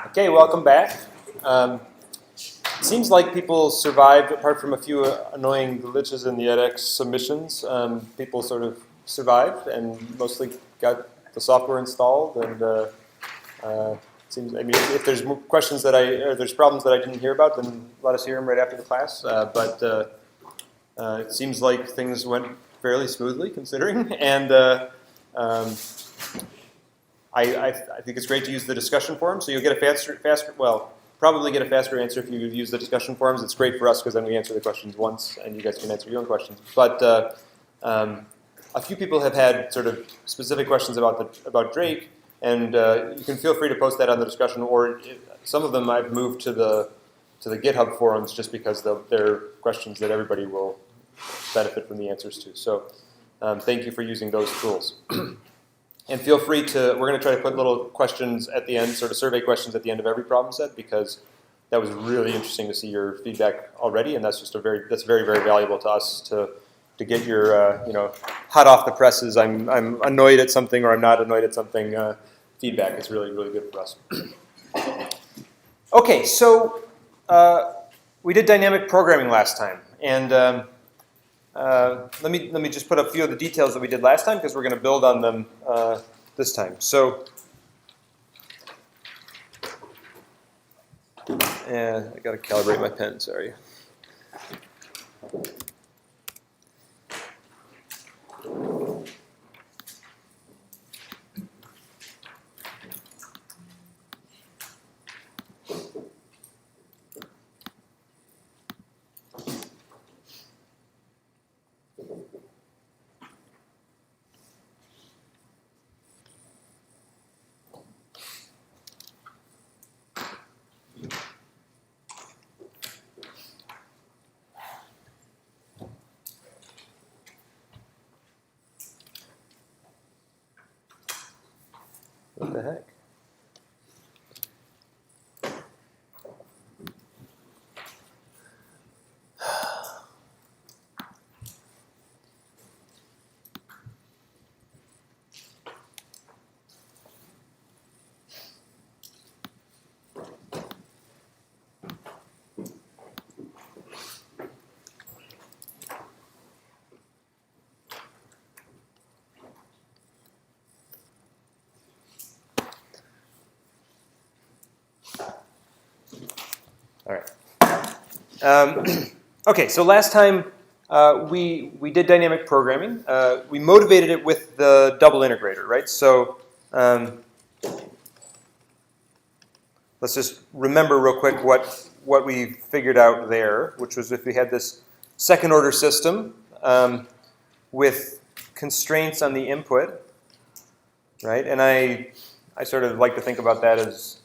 Okay, welcome back. It seems like people survived, apart from a few annoying glitches in the edX submissions. People sort of survived and mostly got the software installed. And seems, I mean, if there's questions or there's problems that I didn't hear about, then let us hear them right after the class. But it seems like things went fairly smoothly, considering. And I think it's great to use the discussion forum, so you'll get a probably get a faster answer if you use the discussion forums. It's great for us because then we answer the questions once, and you guys can answer your own questions. But a few people have had sort of specific questions about Drake, and you can feel free to post that on the discussion. Or some of them I've moved to the GitHub forums just because they're questions that everybody will benefit from the answers to. So thank you for using those tools. And feel free to, we're going to try to put little questions at the end, sort of survey questions at the end of every problem set, because that was really interesting to see your feedback already, and that's just very, very valuable to us to get your, hot off the presses, I'm annoyed at something or I'm not annoyed at something feedback. Is really, really good for us. Okay, so we did dynamic programming last time, and let me just put a few of the details that we did last time because we're going to build on them this time. So, I got to calibrate my pen. Sorry. What the heck? All right. Okay, so last time we did dynamic programming. We motivated it with the double integrator, right? So let's just remember real quick what we figured out there, which was if we had this second order system with constraints on the input, right? And I sort of like to think about that as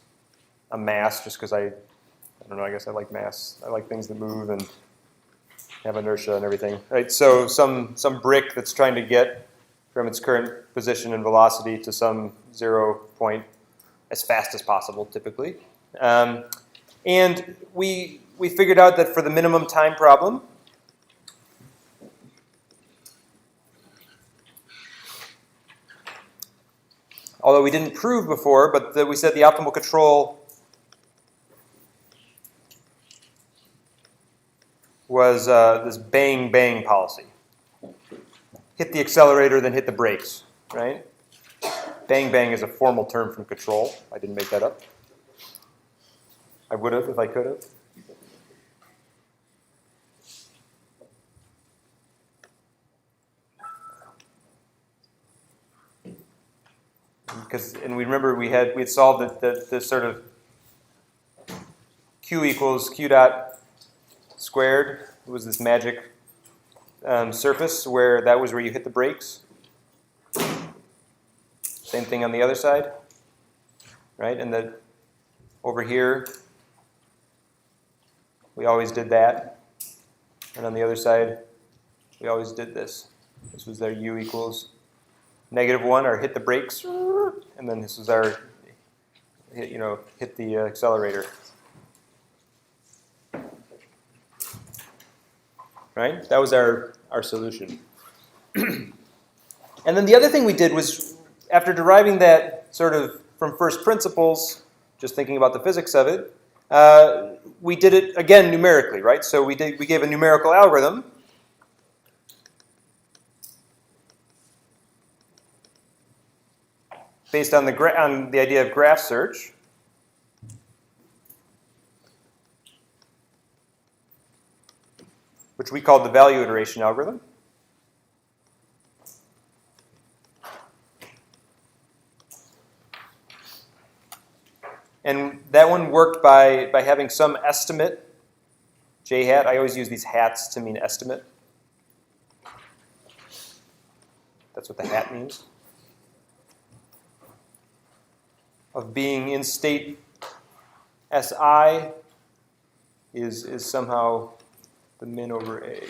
a mass, just because I don't know, I guess I like mass. I like things that move and have inertia and everything, right? So some brick that's trying to get from its current position and velocity to some 0 point as fast as possible, typically. And we figured out that for the minimum time problem, although we didn't prove before, but we said the optimal control was this bang-bang policy. Hit the accelerator, then hit the brakes, right? Bang-bang is a formal term from control. I didn't make that up. I would have if I could have. And we remember we had solved the sort of Q equals Q dot squared. It was this magic surface where that was where you hit the brakes. Same thing on the other side, right? And over here, we always did that. And on the other side, we always did this. This was their U equals -1, or hit the brakes. And then this was our, hit the accelerator. Right? That was our solution. And then the other thing we did was, after deriving that sort of from first principles, just thinking about the physics of it, we did it again numerically, right? So we gave a numerical algorithm. Based on the idea of graph search. Which we called the value iteration algorithm. And that one worked by having some estimate, j hat. I always use these hats to mean estimate. That's what the hat means. Of being in state Si is somehow the min over A.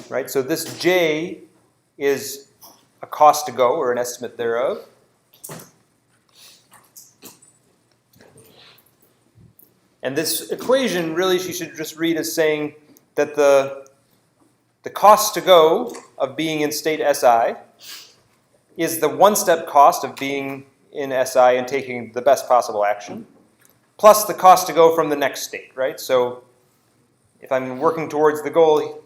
Right, so this J is a cost to go, or an estimate thereof. And this equation, really, you should just read as saying that the cost to go of being in state Si is the one-step cost of being in Si and taking the best possible action, plus the cost to go from the next state, right? So if I'm working towards the goal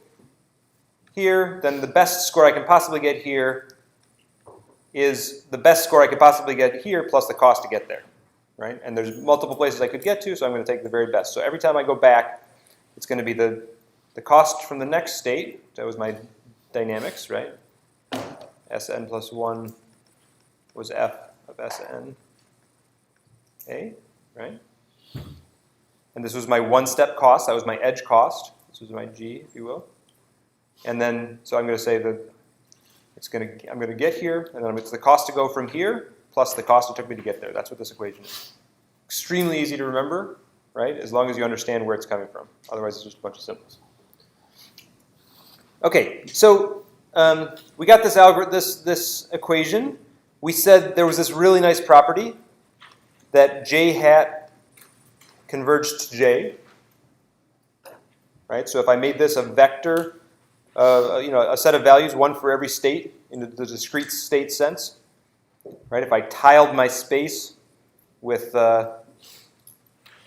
here, then the best score I can possibly get here is the best score I could possibly get here plus the cost to get there, right? And there's multiple places I could get to, so I'm going to take the very best. So every time I go back, it's going to be the cost from the next state. That was my dynamics, right? Sn plus 1 was f of Sn A, right? And this was my one-step cost. That was my edge cost. This was my G, if you will. And then, so I'm going to say that I'm going to get here, and then it's the cost to go from here plus the cost it took me to get there. That's what this equation is. Extremely easy to remember, right? As long as you understand where it's coming from. Otherwise, it's just a bunch of symbols. Okay, so we got this algorithm, this equation. We said there was this really nice property that j hat converged to j, right? So if I made this a vector. A set of values, one for every state in the discrete state sense. Right? If I tiled my space with, if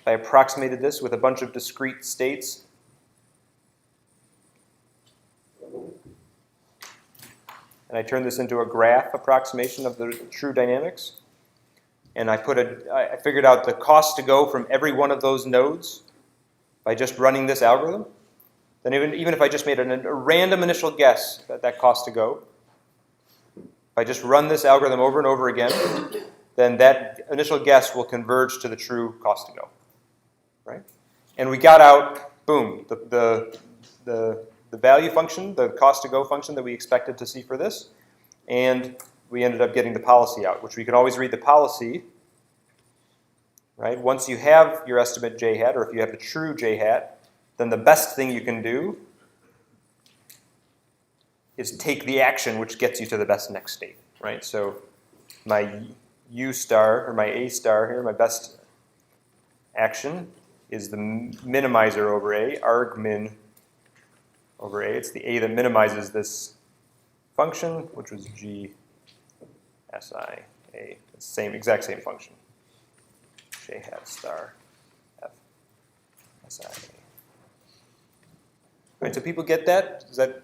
I approximated this with a bunch of discrete states, and I turned this into a graph approximation of the true dynamics, and I figured out the cost to go from every one of those nodes by just running this algorithm. Then even if I just made a random initial guess that cost to go, if I just run this algorithm over and over again, then that initial guess will converge to the true cost to go, right? And we got out, boom, the value function, the cost to go function that we expected to see for this, and we ended up getting the policy out, which we can always read the policy, right? Once you have your estimate j hat, or if you have the true j hat, then the best thing you can do is take the action which gets you to the best next state, right? So my U star, or my A star here, my best action is the minimizer over A, argmin over A. It's the A that minimizes this function, which was G Si A. It's the exact same function. J hat star F Si A. Right, so people get that? Is that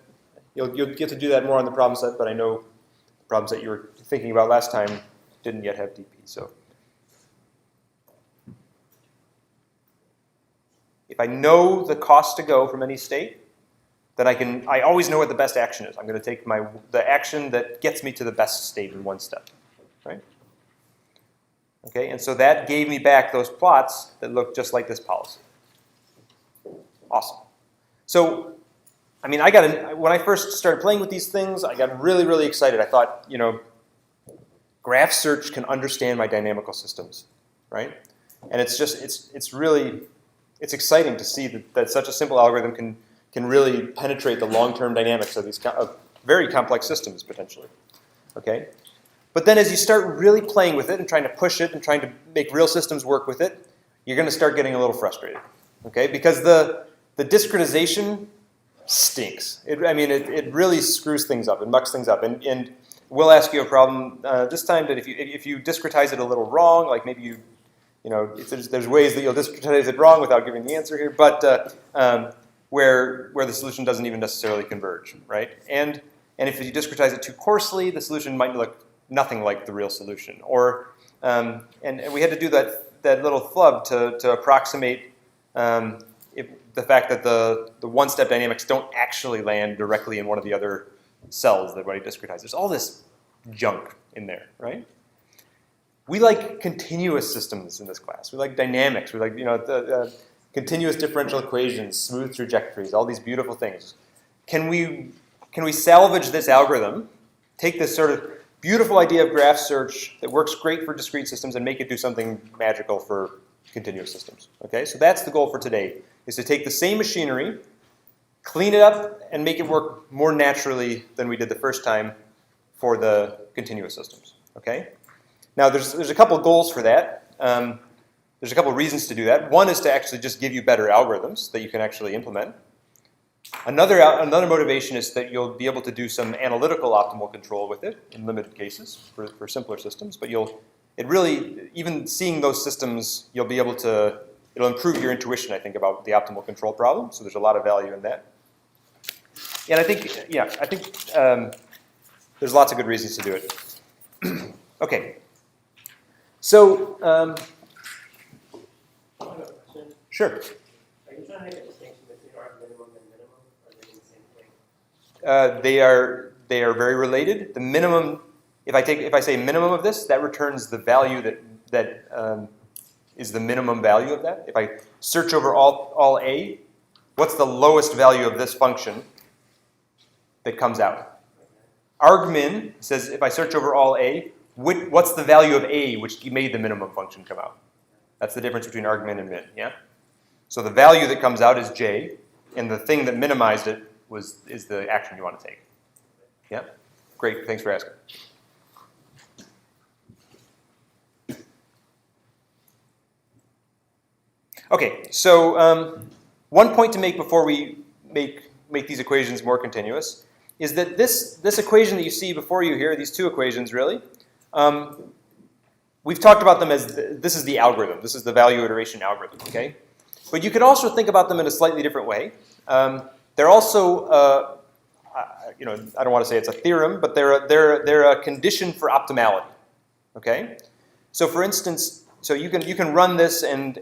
you'll get to do that more on the problem set, but I know the problem set you were thinking about last time didn't yet have DP. So if I know the cost to go from any state, then I always know what the best action is. I'm going to take the action that gets me to the best state in one step, right? Okay, and so that gave me back those plots that look just like this policy. Awesome. So, I mean, when I first started playing with these things, I got really, really excited. I thought, graph search can understand my dynamical systems, right? And it's exciting to see that such a simple algorithm can can really penetrate the long-term dynamics of these very complex systems, potentially. Okay? But then as you start really playing with it and trying to push it and trying to make real systems work with it, you're going to start getting a little frustrated. Okay? Because the discretization stinks. It really screws things up. It mucks things up. And we'll ask you a problem this time that if you discretize it a little wrong, like maybe there's ways that you'll discretize it wrong without giving the answer here, but where the solution doesn't even necessarily converge, right? And if you discretize it too coarsely, the solution might look nothing like the real solution. Or and we had to do that little flub to approximate the fact that the one-step dynamics don't actually land directly in one of the other cells that we discretize. There's all this junk in there, right? We like continuous systems in this class. We like dynamics. We like the continuous differential equations, smooth trajectories, all these beautiful things. Can we salvage this algorithm, take this sort of beautiful idea of graph search that works great for discrete systems and make it do something magical for continuous systems? Okay, so that's the goal for today, is to take the same machinery, clean it up, and make it work more naturally than we did the first time for the continuous systems. Okay? Now, there's a couple goals for that. There's a couple reasons to do that. One is to actually just give you better algorithms that you can actually implement. Another motivation is that you'll be able to do some analytical optimal control with it in limited cases for simpler systems. But even seeing those systems, you'll be able to, it'll improve your intuition, I think, about the optimal control problem. So there's a lot of value in that. And I think there's lots of good reasons to do it. Okay. So, sure. Are you trying to make a distinction between arg minimum and minimum? Or are they the same thing? They are very related. The minimum, if I say minimum of this, that returns the value that is the minimum value of that. If I search over all A, what's the lowest value of this function that comes out? Argmin says if I search over all A, what's the value of A which made the minimum function come out? That's the difference between argmin and min, yeah? So the value that comes out is J, and the thing that minimized it is the action you want to take. Yeah? Great, thanks for asking. Okay, so one point to make before we make these equations more continuous is that this equation that you see before you here, these two equations really, we've talked about them as this is the algorithm. This is the value iteration algorithm, okay? But you could also think about them in a slightly different way. They're also, I don't want to say it's a theorem, but they're a condition for optimality, okay? So for instance, you can run this and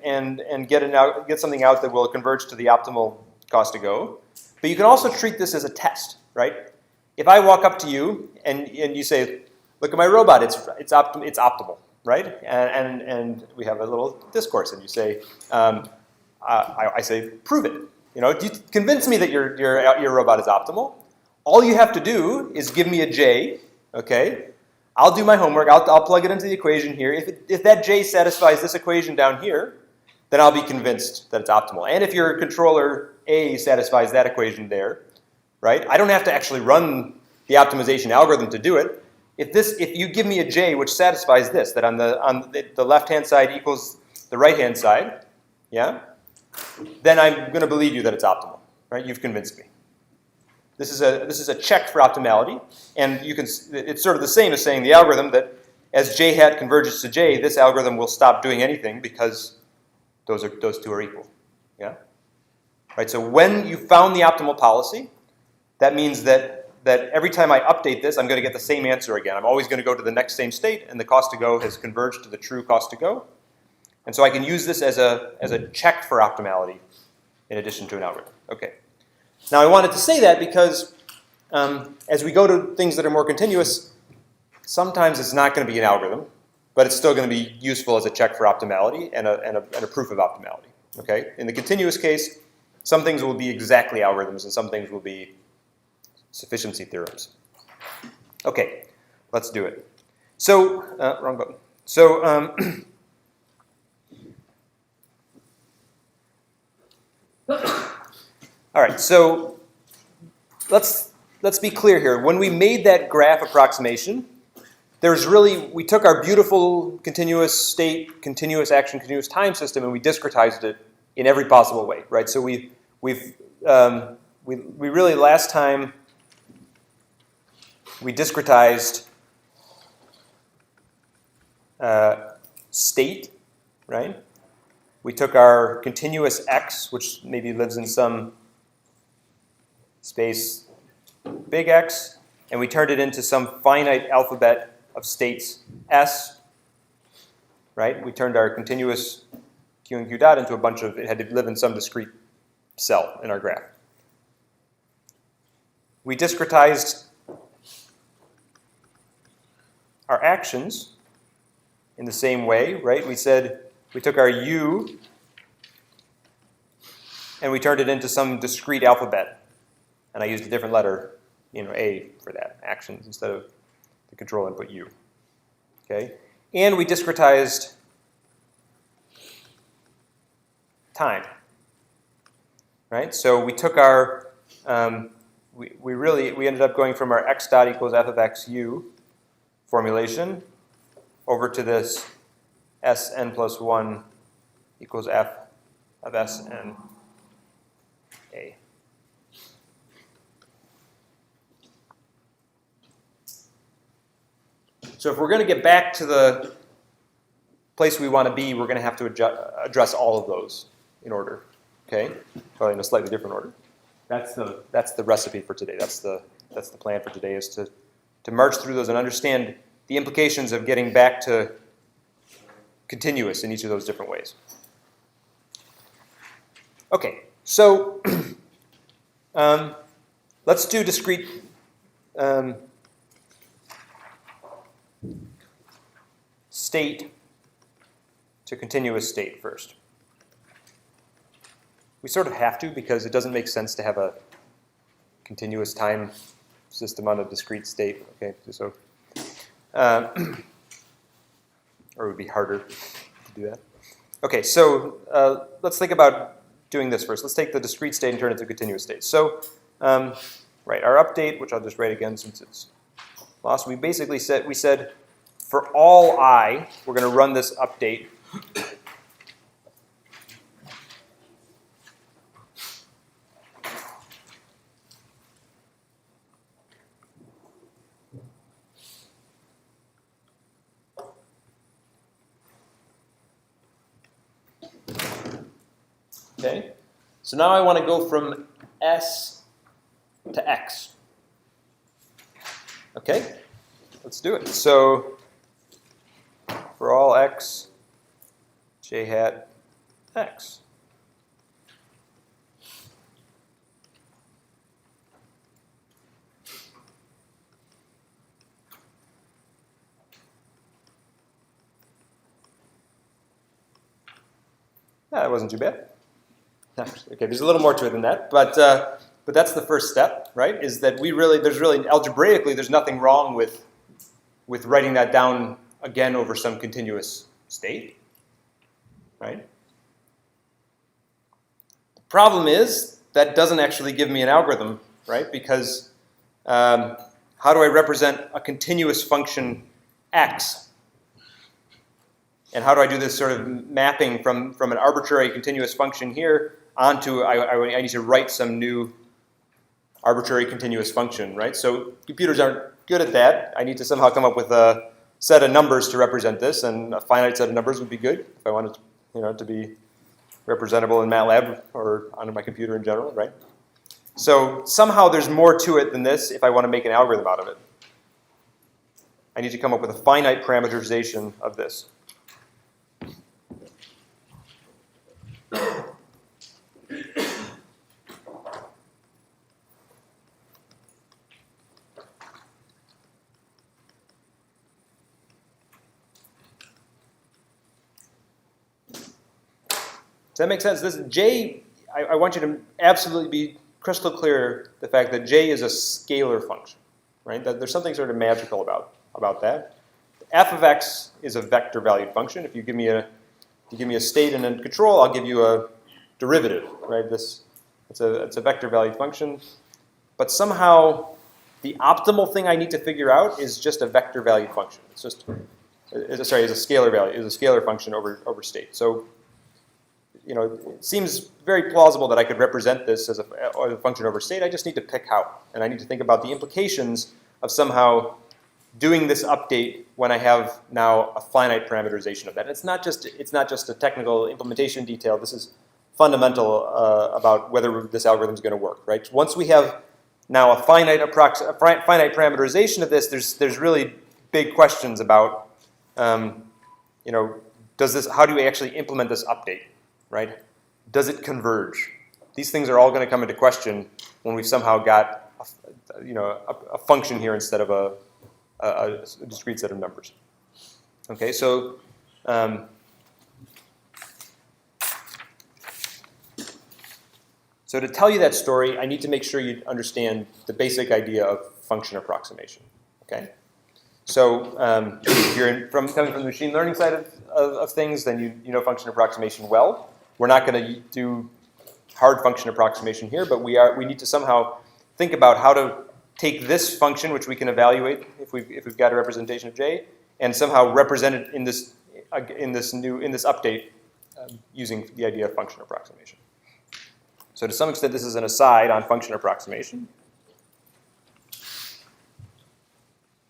get something out that will converge to the optimal cost to go. But you can also treat this as a test, right? If I walk up to you and you say, look at my robot, it's optimal, right? And we have a little discourse, and you say, I say, prove it. You convince me that your robot is optimal. All you have to do is give me a J, okay? I'll do my homework. I'll plug it into the equation here. If that J satisfies this equation down here, then I'll be convinced that it's optimal. And if your controller A satisfies that equation there, right? I don't have to actually run the optimization algorithm to do it. If you give me a J which satisfies this, that on the left-hand side equals the right-hand side, yeah, then I'm going to believe you that it's optimal, right? You've convinced me. This is a check for optimality, and it's sort of the same as saying the algorithm that as J hat converges to J, this algorithm will stop doing anything because those two are equal, yeah. Right. So when you found the optimal policy, that means that every time I update this, I'm going to get the same answer again. I'm always going to go to the next same state, and the cost to go has converged to the true cost to go. And so I can use this as a check for optimality in addition to an algorithm. Okay. Now I wanted to say that because as we go to things that are more continuous, sometimes it's not going to be an algorithm, but it's still going to be useful as a check for optimality and a proof of optimality. Okay. In the continuous case, some things will be exactly algorithms, and some things will be sufficiency theorems. Okay, let's do it. So, wrong button. So, All right, so let's be clear here. When we made that graph approximation, we took our beautiful continuous state, continuous action, continuous time system, and we discretized it in every possible way, right? So we really last time we discretized state, right? We took our continuous x, which maybe lives in some space big X, and we turned it into some finite alphabet of states S, right? We turned our continuous Q and Q dot into a bunch of, it had to live in some discrete cell in our graph. We discretized our actions in the same way, right? We said we took our U and we turned it into some discrete alphabet. And I used a different letter, A for that, actions, instead of the control input U. Okay? And we discretized time. Right? So we took our, we ended up going from our x dot equals f of x u formulation over to this Sn plus 1 equals f of Sn A. So if we're going to get back to the place we want to be, we're going to have to address all of those in order. Okay? Probably in a slightly different order. That's the recipe for today. That's the plan for today, is to march through those and understand the implications of getting back to continuous in each of those different ways. Okay, so let's do discrete state to continuous state first. We sort of have to, because it doesn't make sense to have a continuous time system on a discrete state. Okay, so or it would be harder to do that. Okay, so let's think about doing this first. Let's take the discrete state and turn it into a continuous state. So, right, our update, which I'll just write again since it's lost. We basically said for all I, we're going to run this update. Okay, so now I want to go from S to X. Okay, let's do it. So for all X, J hat X. That wasn't too bad. Okay, there's a little more to it than that, but that's the first step, right? Is that there's really algebraically there's nothing wrong with writing that down again over some continuous state, right? The problem is that doesn't actually give me an algorithm, right? Because how do I represent a continuous function x? And how do I do this sort of mapping from an arbitrary continuous function here onto, I need to write some new arbitrary continuous function, right? So computers aren't good at that. I need to somehow come up with a set of numbers to represent this, and a finite set of numbers would be good if I wanted to be representable in MATLAB or on my computer in general, right? So somehow there's more to it than this if I want to make an algorithm out of it. I need to come up with a finite parameterization of this. Does that make sense? This J, I want you to absolutely be crystal clear the fact that J is a scalar function, right? That there's something sort of magical about that. F of x is a vector valued function. If you give me a state and a control, I'll give you a derivative, right? This It's a vector valued function, but somehow the optimal thing I need to figure out is just a vector valued function. It's just, is a scalar value, is a scalar function over state. So, it seems very plausible that I could represent this as a function over state. I just need to pick how, and I need to think about the implications of somehow doing this update when I have now a finite parameterization of that. It's not just a technical implementation detail. This is fundamental about whether this algorithm is going to work, right? Once we have now a finite parameterization of this, there's really big questions about, how do we actually implement this update, right? Does it converge? These things are all going to come into question when we've somehow got, a function here instead of a discrete set of numbers. Okay, so. So to tell you that story, I need to make sure you understand the basic idea of function approximation. Okay, so if you're coming from the machine learning side of things, then you know function approximation well. We're not going to do hard function approximation here, but we need to somehow think about how to take this function, which we can evaluate if we've got a representation of J, and somehow represent it in this update using the idea of function approximation. So to some extent, this is an aside on function approximation,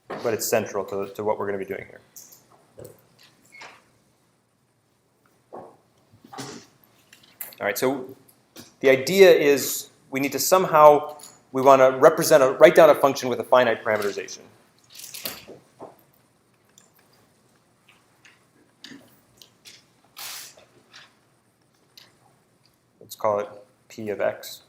but it's central to what we're going to be doing here. All right, so the idea is we need to somehow, we want to write down a function with a finite parameterization. Let's call it P of x.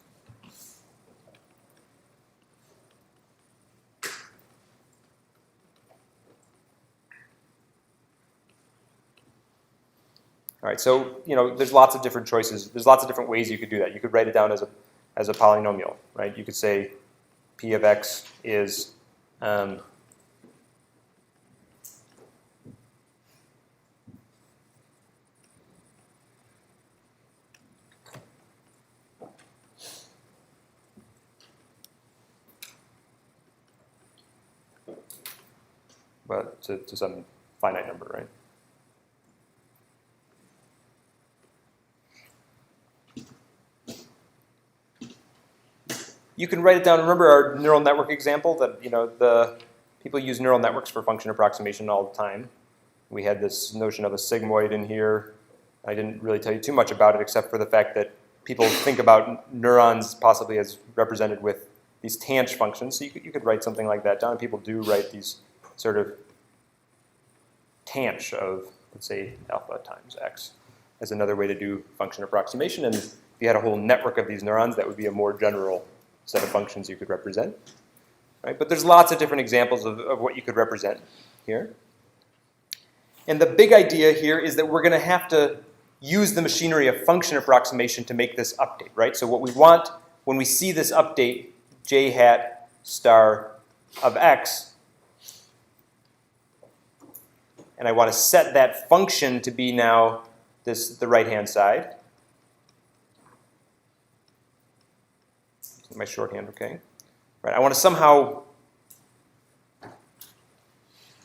All right, so there's lots of different choices. There's lots of different ways you could do that. You could write it down as a polynomial, right? You could say P of x is but to some finite number, right? You can write it down. Remember our neural network example that the people use neural networks for function approximation all the time. We had this notion of a sigmoid in here. I didn't really tell you too much about it except for the fact that people think about neurons possibly as represented with these tanh functions. So you could write something like that down. People do write these sort of tanh of, let's say, alpha times x as another way to do function approximation. And if you had a whole network of these neurons, that would be a more general set of functions you could represent. Right? But there's lots of different examples of what you could represent here. And the big idea here is that we're going to have to use the machinery of function approximation to make this update. Right? So what we want when we see this update, j hat star of x, and I want to set that function to be now the right-hand side. My shorthand, okay? Right. I want to somehow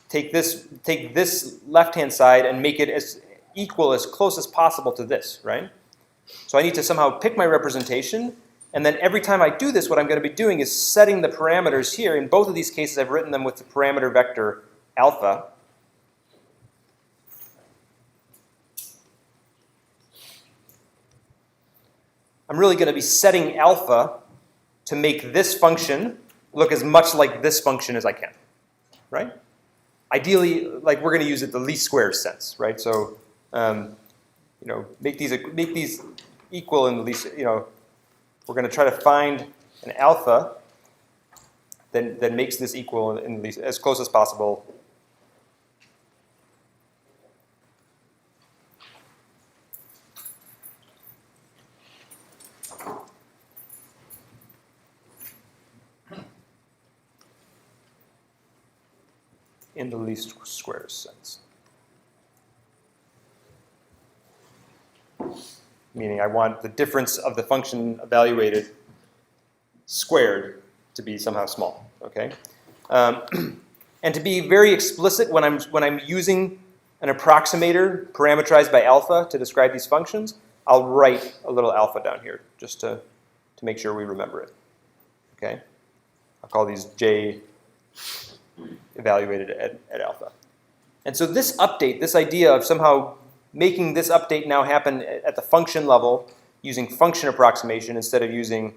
take this left-hand side and make it as equal, as close as possible to this, right? So I need to somehow pick my representation, and then every time I do this, what I'm going to be doing is setting the parameters here. In both of these cases, I've written them with the parameter vector alpha. I'm really going to be setting alpha to make this function look as much like this function as I can, right? Ideally, like we're going to use it the least squares sense, right? So, make these equal in the least. We're going to try to find an alpha that makes this equal in the least, as close as possible. In the least squares sense. meaning I want the difference of the function evaluated squared to be somehow small. Okay, and to be very explicit, when I'm using an approximator parameterized by alpha to describe these functions, I'll write a little alpha down here just to make sure we remember it. Okay, I'll call these J evaluated at alpha. And so this update, this idea of somehow making this update now happen at the function level using function approximation instead of using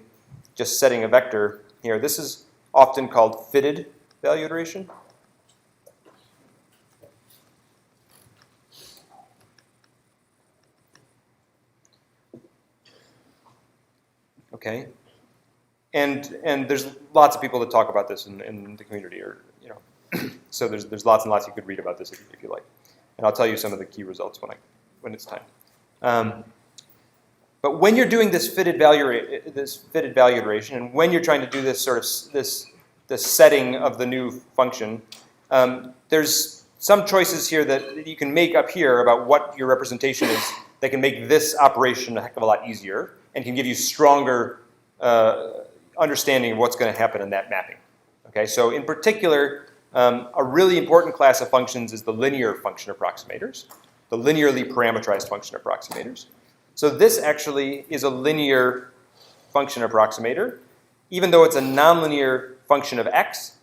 just setting a vector here, this is often called fitted value iteration. Okay, and there's lots of people that talk about this in the community, or so there's lots and lots you could read about this if you like, and I'll tell you some of the key results when it's time. But when you're doing this fitted value iteration, and when you're trying to do this sort of this setting of the new function, there's some choices here that you can make up here about what your representation is that can make this operation a heck of a lot easier and can give you stronger understanding of what's going to happen in that mapping. Okay, so in particular, a really important class of functions is the linear function approximators, the linearly parameterized function approximators. So this actually is a linear function approximator. Even though it's a nonlinear function of x,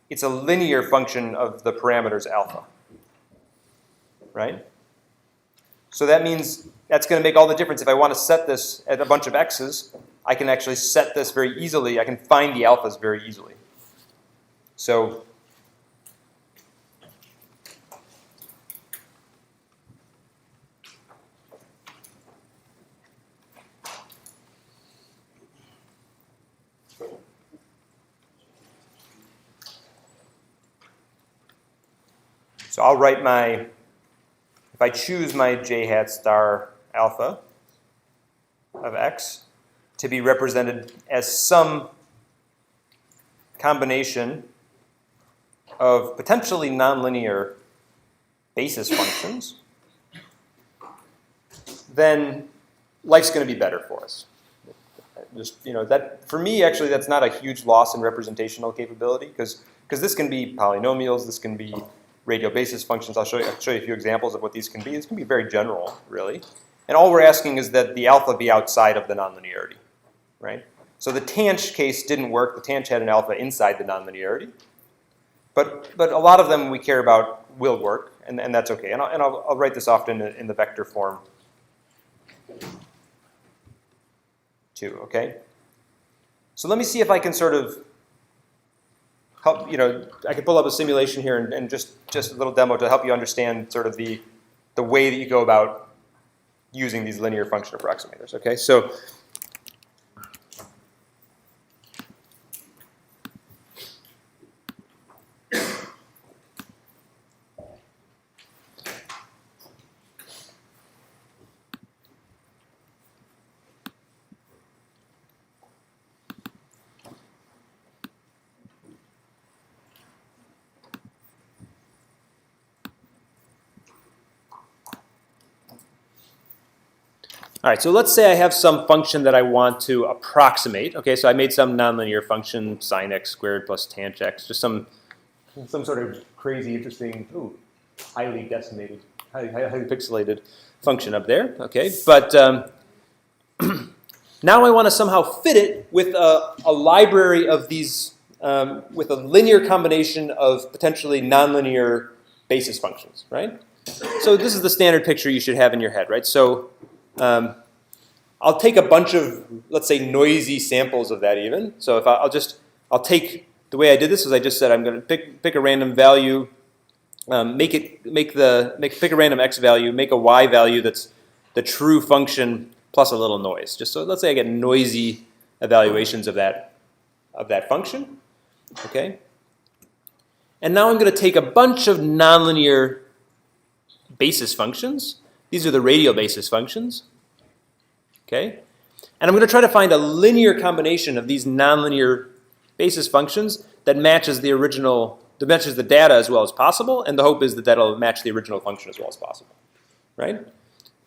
it's a linear function of the parameters alpha, right? So that means that's going to make all the difference. If I want to set this at a bunch of x's, I can actually set this very easily. I can find the alphas very easily. So I'll write if I choose my j hat star alpha of x to be represented as some combination of potentially nonlinear basis functions, then life's going to be better for us. Just that for me, actually, that's not a huge loss in representational capability because this can be polynomials, this can be radial basis functions. I'll show you a few examples of what these can be. This can be very general, really. And all we're asking is that the alpha be outside of the nonlinearity, right? So the tanh case didn't work. The tanh had an alpha inside the nonlinearity. But a lot of them we care about will work, and that's okay. And I'll write this often in the vector form too, okay? So let me see if I can sort of help, I can pull up a simulation here and just a little demo to help you understand sort of the way that you go about using these linear function approximators, okay? So all right, so let's say I have some function that I want to approximate. Okay, so I made some nonlinear function, sine x squared plus tanh x, just some sort of crazy, interesting, highly decimated, highly pixelated function up there. Okay, but now I want to somehow fit it with a library of these, with a linear combination of potentially nonlinear basis functions, right? So this is the standard picture you should have in your head, right? So I'll take a bunch of, let's say, noisy samples of that even. So if I'll take, the way I did this is I just said I'm going to pick a random value, pick a random x value, make a y value that's the true function plus a little noise. Just so let's say I get noisy evaluations of that function, okay? And now I'm going to take a bunch of nonlinear basis functions. These are the radial basis functions, okay? And I'm going to try to find a linear combination of these nonlinear basis functions that matches the data as well as possible, and the hope is that that'll match the original function as well as possible, right?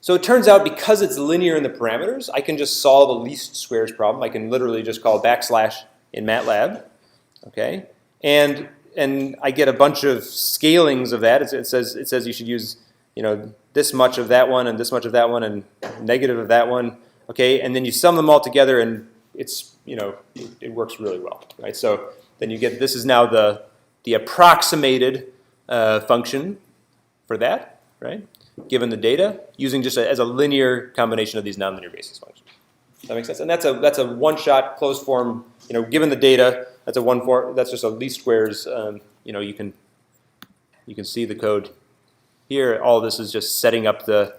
So it turns out because it's linear in the parameters, I can just solve a least squares problem. I can literally just call backslash in MATLAB, okay? And I get a bunch of scalings of that. It says you should use, this much of that one and this much of that one and negative of that one, okay? And then you sum them all together and it's, it works really well, right? So then you get, this is now the approximated function for that, right? Given the data, using just as a linear combination of these nonlinear basis functions. Does that make sense? And that's a one-shot closed form. Given the data, that's a one form. That's just a least squares. You can see the code here. All this is just setting up the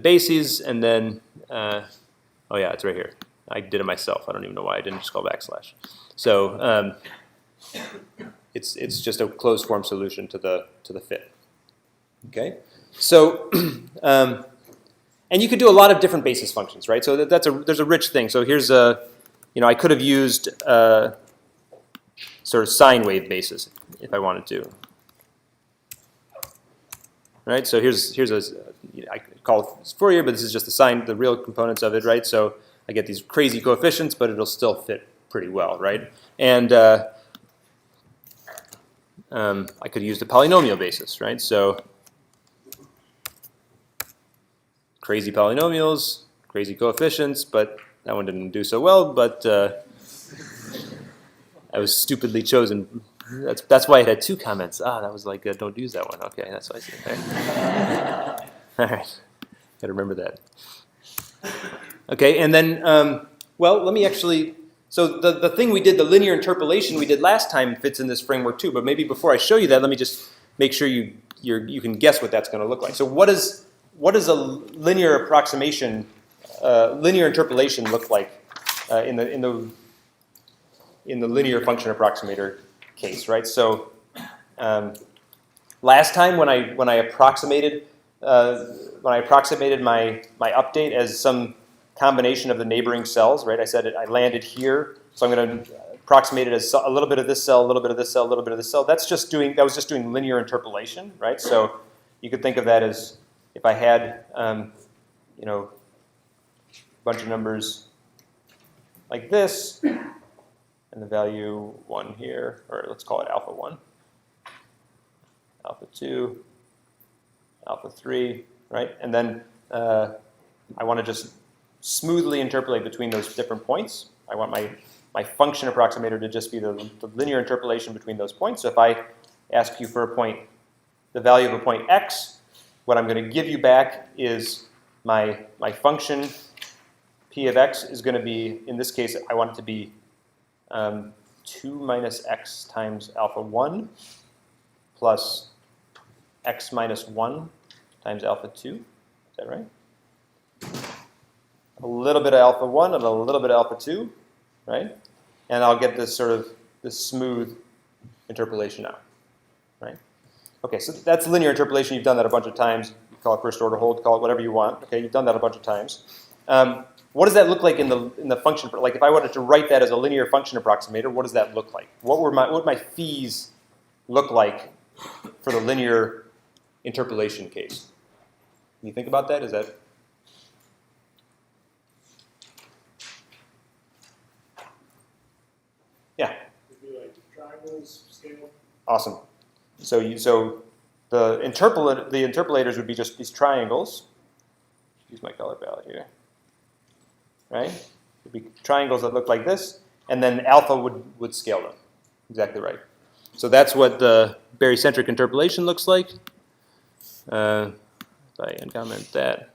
bases, and then oh yeah, it's right here. I did it myself. I don't even know why I didn't just call backslash. So it's just a closed form solution to the fit. Okay. So, and you could do a lot of different basis functions, right? So there's a rich thing. So here's I could have used sort of sine wave basis if I wanted to, right? So here's I call it Fourier, but this is just the real components of it, right? So I get these crazy coefficients, but it'll still fit pretty well, right? And I could use the polynomial basis, right? So crazy polynomials, crazy coefficients, but that one didn't do so well, but I was stupidly chosen. That's why it had 2 comments. That was like, don't use that one. Okay, that's what I see. All right, gotta remember that. Okay, and then, well, let me actually, so the thing we did, the linear interpolation we did last time fits in this framework too, but maybe before I show you that, let me just make sure you can guess what that's gonna look like. So what does a linear approximation, linear interpolation look like in the linear function approximator case, right? So last time when I approximated my update as some combination of the neighboring cells, right? I said I landed here, so I'm going to approximate it as a little bit of this cell, a little bit of this cell, a little bit of this cell. That was just doing linear interpolation, right? So you could think of that as if I had, a bunch of numbers like this, and the value 1 here, or let's call it alpha 1, alpha 2, alpha 3, right? And then I want to just smoothly interpolate between those different points. I want my function approximator to just be the linear interpolation between those points. So if I ask you for a point, the value of a point x, what I'm going to give you back is my function p of x is going to be, in this case, I want it to be 2 minus x times alpha 1 plus x minus 1 times alpha 2. Is that right? A little bit of alpha 1 and a little bit of alpha 2, right? And I'll get this this smooth interpolation out, right? Okay, so that's linear interpolation. You've done that a bunch of times. You call it first order hold, call it whatever you want. Okay, you've done that a bunch of times. What does that look like in the function? Like if I wanted to write that as a linear function approximator, what does that look like? What would my fees look like for the linear interpolation case? Can you think about that? Is that? Yeah. It'd be like triangles, scale. Awesome. So the interpolators would be just these triangles. Use my color palette here. Right? It'd be triangles that look like this, and then alpha would scale them. Exactly right. So that's what the barycentric interpolation looks like. If I uncomment that.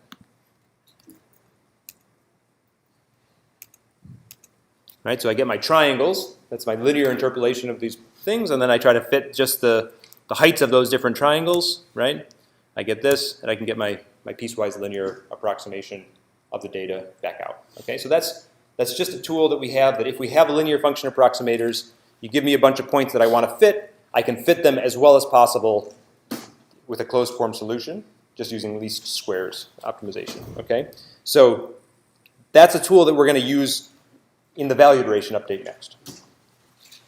Right, so I get my triangles. That's my linear interpolation of these things, and then I try to fit just the heights of those different triangles, right? I get this, and I can get my piecewise linear approximation of the data back out. Okay, so that's just a tool that we have, that if we have linear function approximators, you give me a bunch of points that I want to fit, I can fit them as well as possible with a closed form solution, just using least squares optimization. Okay, so that's a tool that we're going to use in the value duration update next.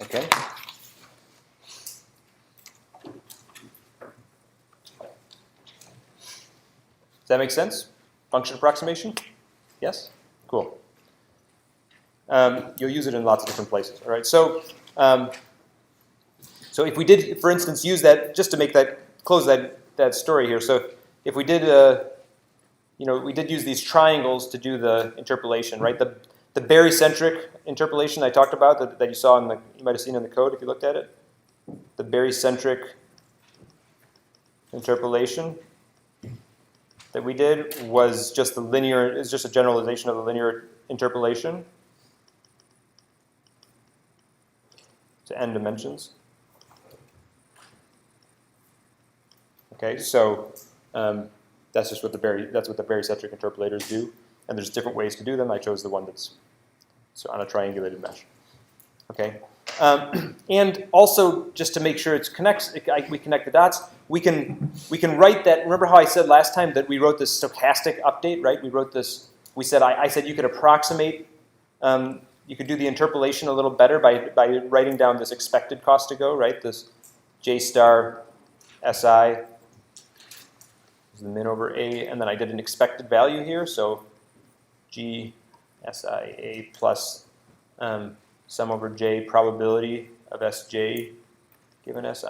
Okay. Does that make sense? function approximation? Yes? Cool. You'll use it in lots of different places, all right? So, so if we did, for instance, use that, just to make that, close that story here. So if we did, we did use these triangles to do the interpolation, right? The barycentric interpolation I talked about that you saw you might have seen in the code if you looked at it. The barycentric interpolation that we did was just it's just a generalization of the linear interpolation to n dimensions. Okay, so that's just what the barycentric interpolators do, and there's different ways to do them. I chose the one that's on a triangulated mesh. Okay, and also just to make sure we connect the dots. We can write that. Remember how I said last time that we wrote this stochastic update, right? We wrote this. We said I said you could approximate. You could do the interpolation a little better by writing down this expected cost to go, right? This J star SI is the min over A, and then I did an expected value here, so G SI A plus sum over J probability of Sj given Si,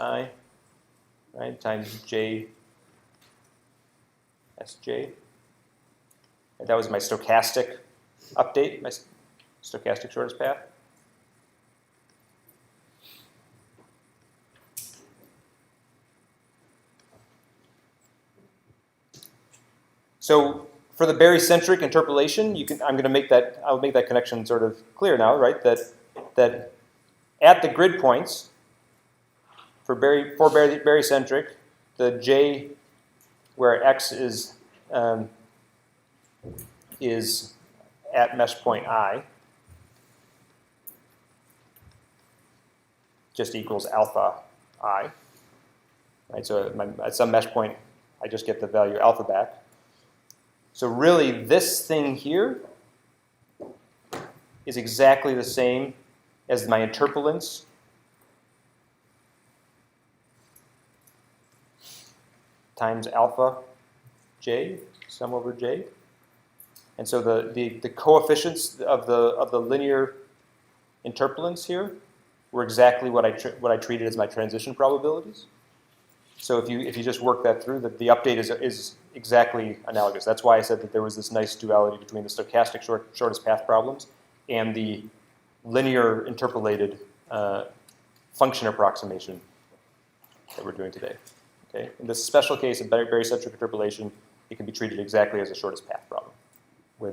right, times J Sj. And that was my stochastic update, my stochastic shortest path. So for the barycentric interpolation, I'll make that connection sort of clear now, right? That at the grid points for barycentric, the J where X is at mesh point I just equals alpha I, right? So at some mesh point, I just get the value alpha back. So really, this thing here is exactly the same as my interpolants times alpha j, sum over j. And so the coefficients of the linear interpolants here were exactly what I treated as my transition probabilities. So if you just work that through, the update is exactly analogous. That's why I said that there was this nice duality between the stochastic shortest path problems and the linear interpolated function approximation that we're doing today. Okay? In this special case of barycentric interpolation, it can be treated exactly as a shortest path problem, where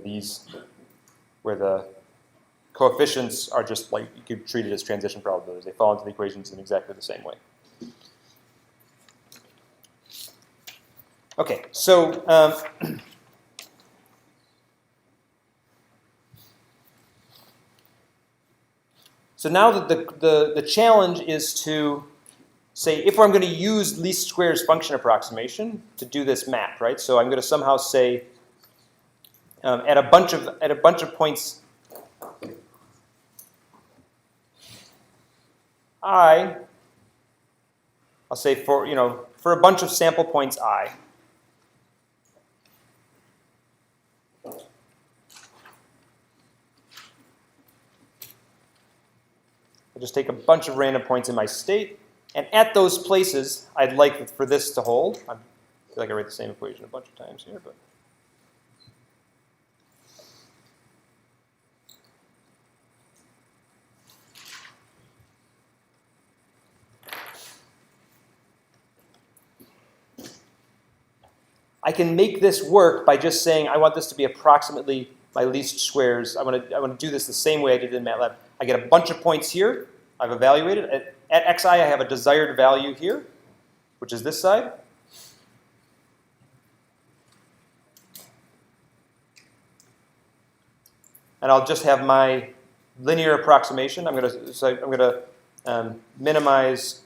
the coefficients are just like you could treat it as transition probabilities. They fall into the equations in exactly the same way. Okay, so so now that the challenge is to say if I'm going to use least squares function approximation to do this map, right? So I'm going to somehow say at a bunch of points I'll say for a bunch of sample points I. I'll just take a bunch of random points in my state, and at those places, I'd like for this to hold. I feel like I write the same equation a bunch of times here, but I can make this work by just saying I want this to be approximately my least squares. I want to do this the same way I did in MATLAB. I get a bunch of points here. I've evaluated. At xi, I have a desired value here, which is this side. And I'll just have my linear approximation. I'm going to minimize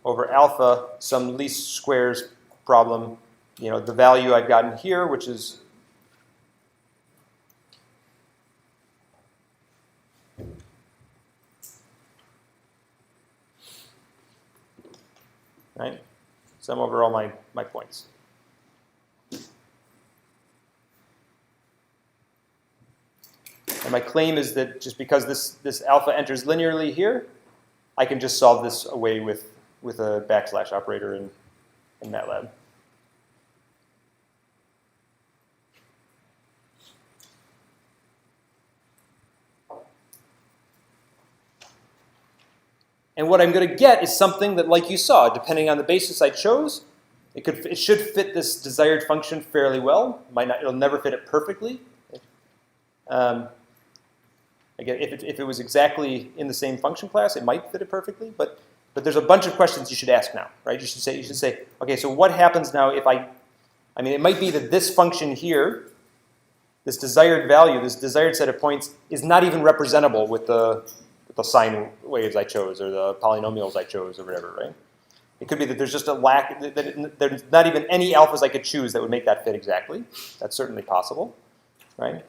over alpha some least squares problem. The value I've gotten here, which is right, sum over all my points. And my claim is that just because this alpha enters linearly here, I can just solve this away with a backslash operator in MATLAB. And what I'm going to get is something that, like you saw, depending on the basis I chose, it should fit this desired function fairly well. It'll never fit it perfectly. Again, if it was exactly in the same function class, it might fit it perfectly. But there's a bunch of questions you should ask now, right? You should say, okay, so what happens now if I mean, it might be that this function here, this desired value, this desired set of points, is not even representable with the sine waves I chose or the polynomials I chose or whatever, right? It could be that there's just a lack, that there's not even any alphas I could choose that would make that fit exactly. That's certainly possible, right?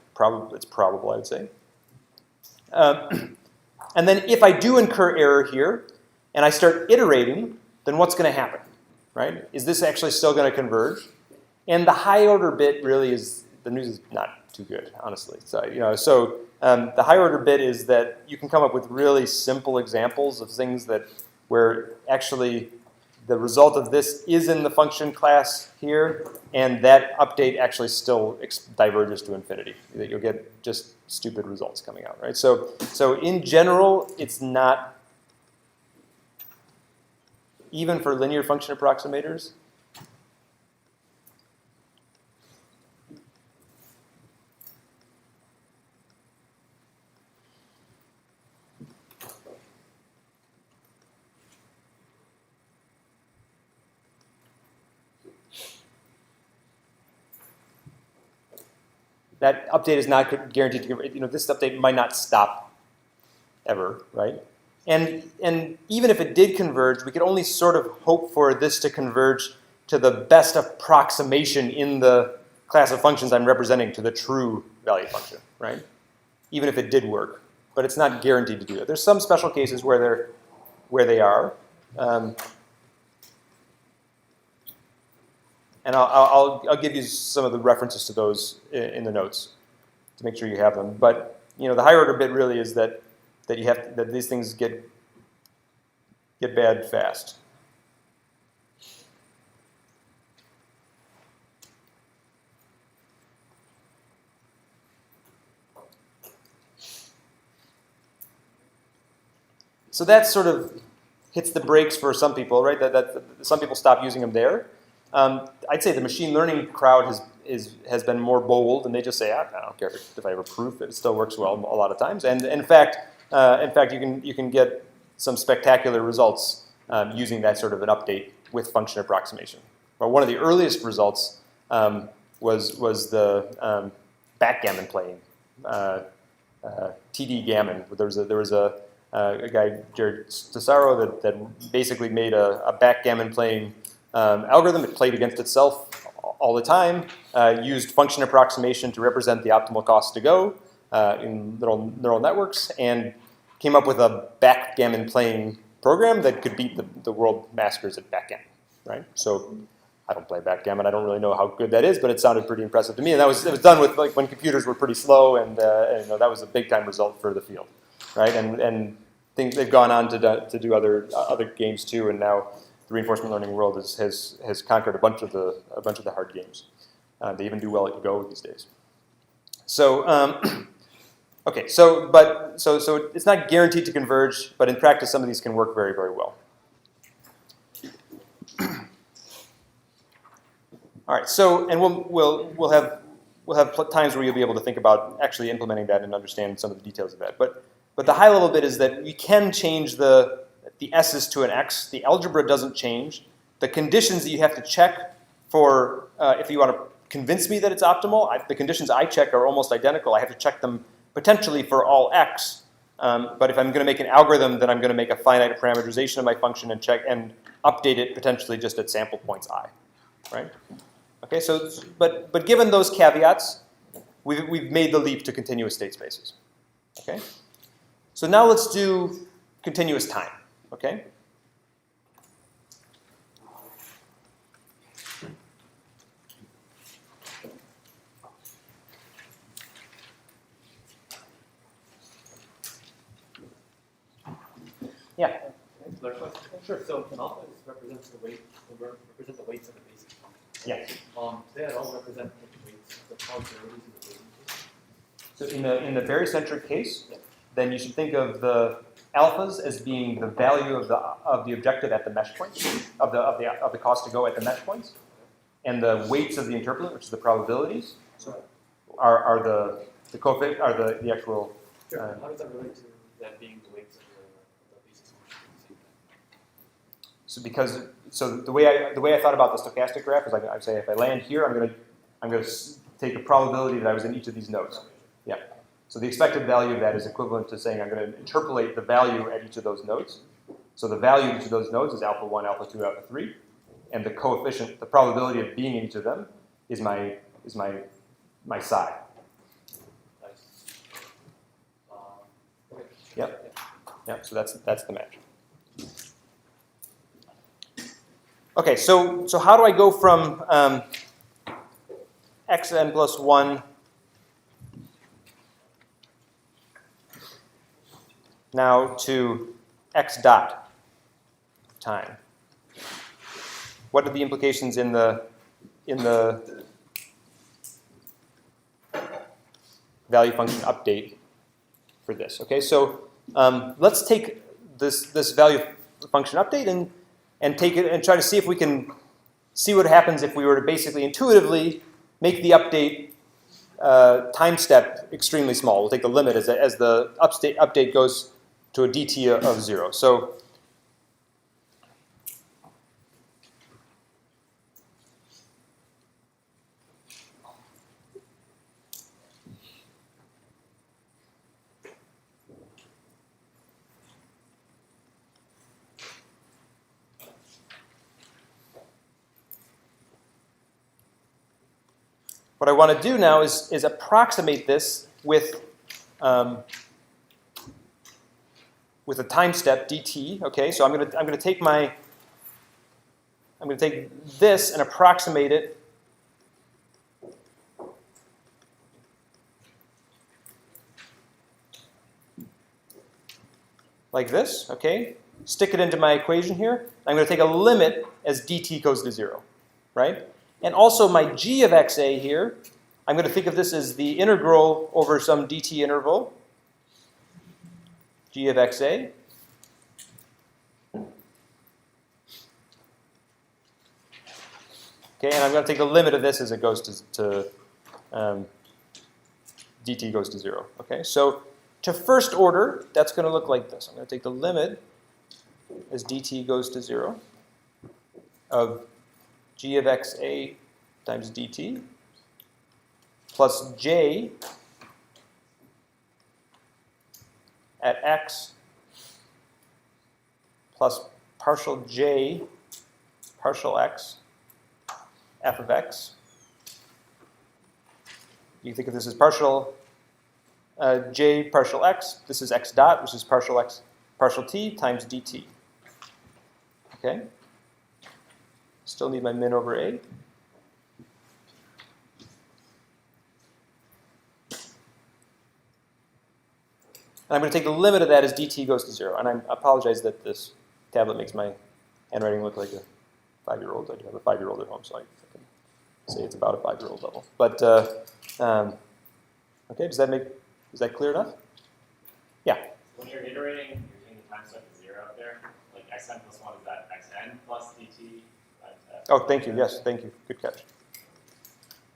It's probable, I would say. And then if I do incur error here and I start iterating, then what's going to happen, right? Is this actually still going to converge? And the high order bit really is, the news is not too good, honestly. So, the high order bit is that you can come up with really simple examples of things where actually the result of this is in the function class here, and that update actually still diverges to infinity. That you'll get just stupid results coming out, right? So in general, it's not, even for linear function approximators, that update is not guaranteed to, this update might not stop ever, right? And even if it did converge, we could only sort of hope for this to converge to the best approximation in the class of functions I'm representing to the true value function, right? Even if it did work, but it's not guaranteed to do that. There's some special cases where they are. And I'll give you some of the references to those in the notes to make sure you have them. But the higher order bit really is that these things get bad fast. So that sort of hits the brakes for some people, right? That some people stop using them there. I'd say the machine learning crowd has been more bold, and they just say, I don't care if I have a proof; it still works well a lot of times. And in fact, you can get some spectacular results using that sort of an update with function approximation. Well, one of the earliest results was the backgammon playing, TD gammon. There was a guy, Jared Cesaro, that basically made a backgammon playing algorithm. It played against itself all the time, used function approximation to represent the optimal cost to go in little neural networks, and came up with a backgammon playing program that could beat the world masters at backgammon, right? So I don't play backgammon. I don't really know how good that is, but it sounded pretty impressive to me. And it was done with when computers were pretty slow, and that was a big time result for the field, right? And they've gone on to do other games too, and now the reinforcement learning world has conquered a bunch of the hard games. They even do well at Go these days. So okay, so it's not guaranteed to converge, but in practice, some of these can work very, very well. All right, and we'll have times where you'll be able to think about actually implementing that and understand some of the details of that. But the high level bit is that we can change the s's to an x. The algebra doesn't change. The conditions that you have to check for if you want to convince me that it's optimal, the conditions I check are almost identical. I have to check them potentially for all x. But if I'm going to make an algorithm, then I'm going to make a finite parameterization of my function and check and update it potentially just at sample points I, right? Okay, but given those caveats, we've made the leap to continuous state spaces. Okay, so now let's do continuous time. Okay. Another question? Sure. So an alpha represents the weight, represent the weights of the basis function. Yes. Say that all represent the weights, the probabilities of the weight. So in the barycentric case, then you should think of the alphas as being the value of the objective at the mesh points, of the cost to go at the mesh points, and the weights of the interpolant, which is the probabilities, are the coefficient, are the actual. Sure. How does that relate to that being the weights of the basis function? So the way I thought about the stochastic graph is I say if I land here, I'm gonna take a probability that I was in each of these nodes. Yeah. So the expected value of that is equivalent to saying I'm going to interpolate the value at each of those nodes. So the value of each of those nodes is alpha 1, alpha 2, alpha 3, and the coefficient, the probability of being in each of them, is my psi. Nice. Okay. Yep. Yep. So that's the match. Okay. So how do I go from xn plus 1 now to x dot time? What are the implications in the value function update for this? Okay, so let's take this value function update and take it and try to see if we can see what happens if we were to basically intuitively make the update time step extremely small. We'll take the limit as the update goes to a dt of 0. So what I want to do now is approximate this with a time step dt. Okay, so I'm going to take this and approximate it like this. Okay, stick it into my equation here. I'm going to take a limit as dt goes to 0, right? And also my g of xa here, I'm going to think of this as the integral over some dt interval, g of xa. Okay, and I'm going to take the limit of this as it goes to dt goes to 0. Okay, so to first order, that's going to look like this. I'm going to take the limit as dt goes to 0 of g of xa times dt plus j at x plus partial j partial x f of x. You think of this as partial j partial x. This is x dot, which is partial x partial t times dt. Okay? Still need my min over a. And I'm going to take the limit of that as dt goes to 0. And I apologize that this tablet makes my handwriting look like a 5-year-old. I do have a 5-year-old at home, so I can say it's about a 5-year-old level. But okay, is that clear enough? Yeah. When you're iterating, you're doing the time step to 0 up there. Like xn plus 1 is that xn plus dt. Oh, thank you. Yes, thank you. Good catch.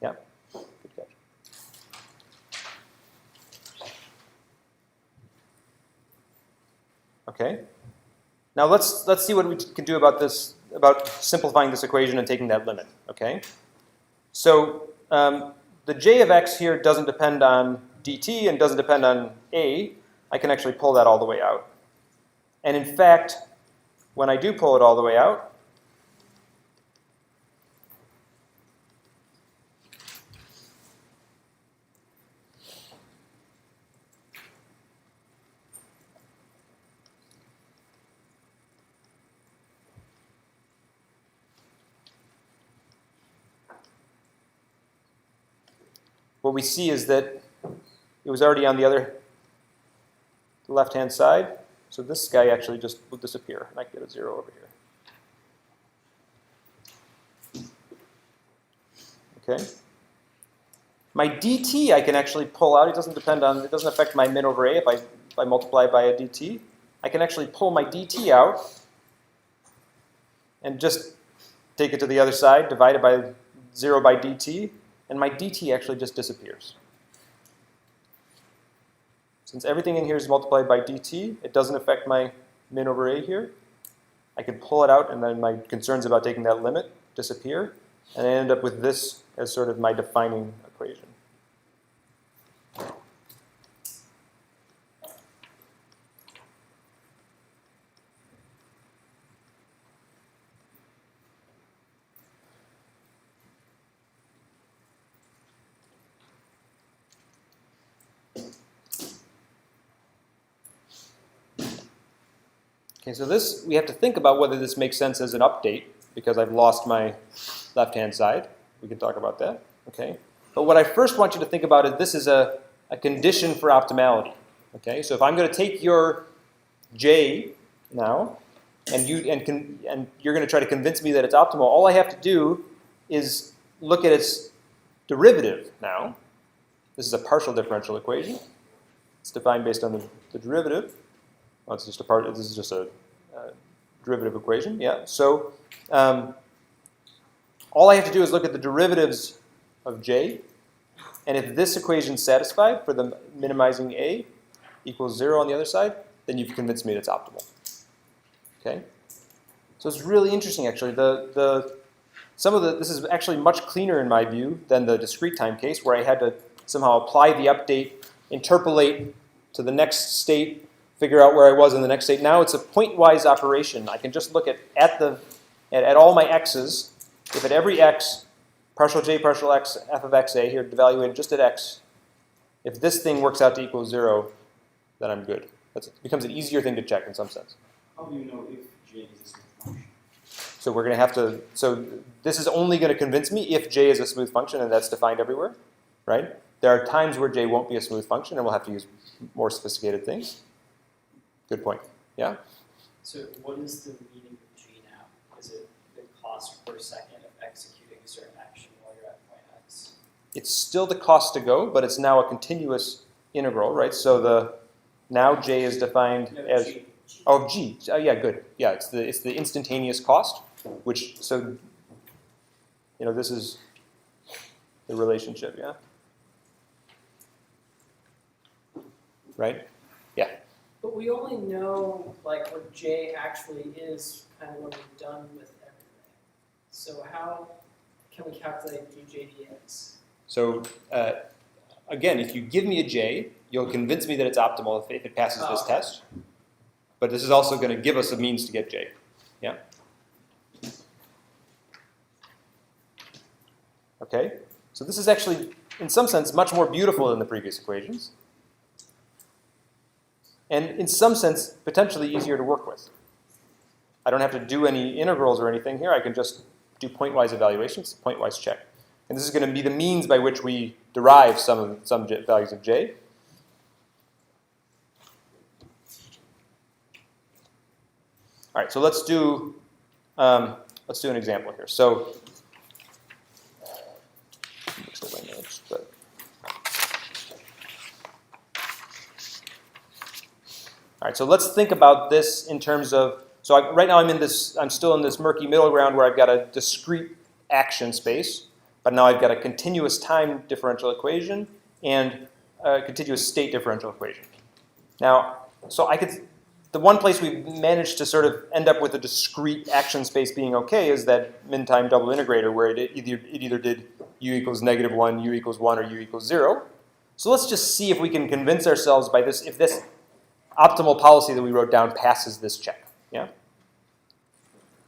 Yeah, good catch. Okay. Now let's see what we can do about this, about simplifying this equation and taking that limit. Okay. So the j of x here doesn't depend on dt and doesn't depend on a. I can actually pull that all the way out. And in fact, when I do pull it all the way out, what we see is that it was already on the left-hand side. So this guy actually just will disappear, and I get a 0 over here. Okay. My dt I can actually pull out. It doesn't affect my min over a if I multiply by a dt. I can actually pull my dt out and just take it to the other side, divide it by 0 by dt, and my dt actually just disappears. Since everything in here is multiplied by dt, it doesn't affect my min over a here. I can pull it out, and then my concerns about taking that limit disappear, and I end up with this as sort of my defining equation. Okay, so this, we have to think about whether this makes sense as an update, because I've lost my left-hand side. We can talk about that, okay? But what I first want you to think about is this is a condition for optimality, okay? So if I'm going to take your j now, and you're going to try to convince me that it's optimal, all I have to do is look at its derivative now. This is a partial differential equation. It's defined based on the derivative. Well, it's just a part. This is just a derivative equation. Yeah. So all I have to do is look at the derivatives of j, and if this equation is satisfied for the minimizing a equals 0 on the other side, then you've convinced me that it's optimal. Okay. So it's really interesting, actually. This is actually much cleaner in my view than the discrete time case, where I had to somehow apply the update, interpolate to the next state, figure out where I was in the next state. Now it's a point-wise operation. I can just look at all my x's. If at every x, partial j, partial x, f of xa, here evaluated just at x, if this thing works out to equal 0, then I'm good. It becomes an easier thing to check in some sense. How do you know if j is a smooth function? So we're going to have to, so this is only going to convince me if j is a smooth function, and that's defined everywhere, right? There are times where j won't be a smooth function, and we'll have to use more sophisticated things. Good point. Yeah? So what is the meaning of G now? Is it the cost per second of executing a certain action while you're at point X? It's still the cost to go, but it's now a continuous integral, right? So now j is defined as G. g. Oh, yeah, good. Yeah, it's the instantaneous cost, which so this is the relationship. Yeah. Right. Yeah. But we only know like what J actually is kind of when we're done with everything. So how can we calculate UJDX? So again, if you give me a j, you'll convince me that it's optimal if it passes this test. But this is also going to give us a means to get j. Yeah? Okay? So this is actually, in some sense, much more beautiful than the previous equations. And in some sense, potentially easier to work with. I don't have to do any integrals or anything here. I can just do point-wise evaluations, point-wise check. And this is going to be the means by which we derive some values of j. All right, so let's do an example here. So, all right, so let's think about this in terms of, right now I'm still in this murky middle ground where I've got a discrete action space, but now I've got a continuous time differential equation and a continuous state differential equation. Now, the one place we've managed to sort of end up with a discrete action space being okay is that min-time double integrator where it either did u equals -1, u equals 1, or u equals 0. So let's just see if we can convince ourselves by this, if this optimal policy that we wrote down passes this check. Yeah?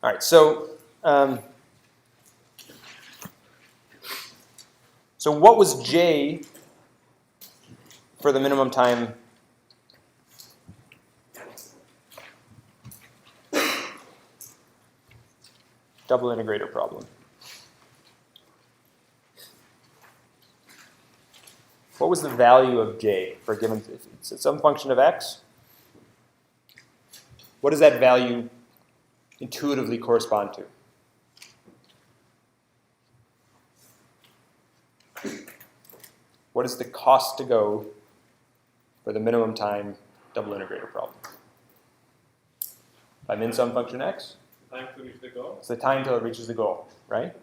All right, so what was j for the minimum time double integrator problem? What was the value of j for a given, it's some function of x? What does that value intuitively correspond to? What is the cost to go for the minimum time double integrator problem? If I'm in some function x, Time to reach the goal. it's the time till it reaches the goal, right?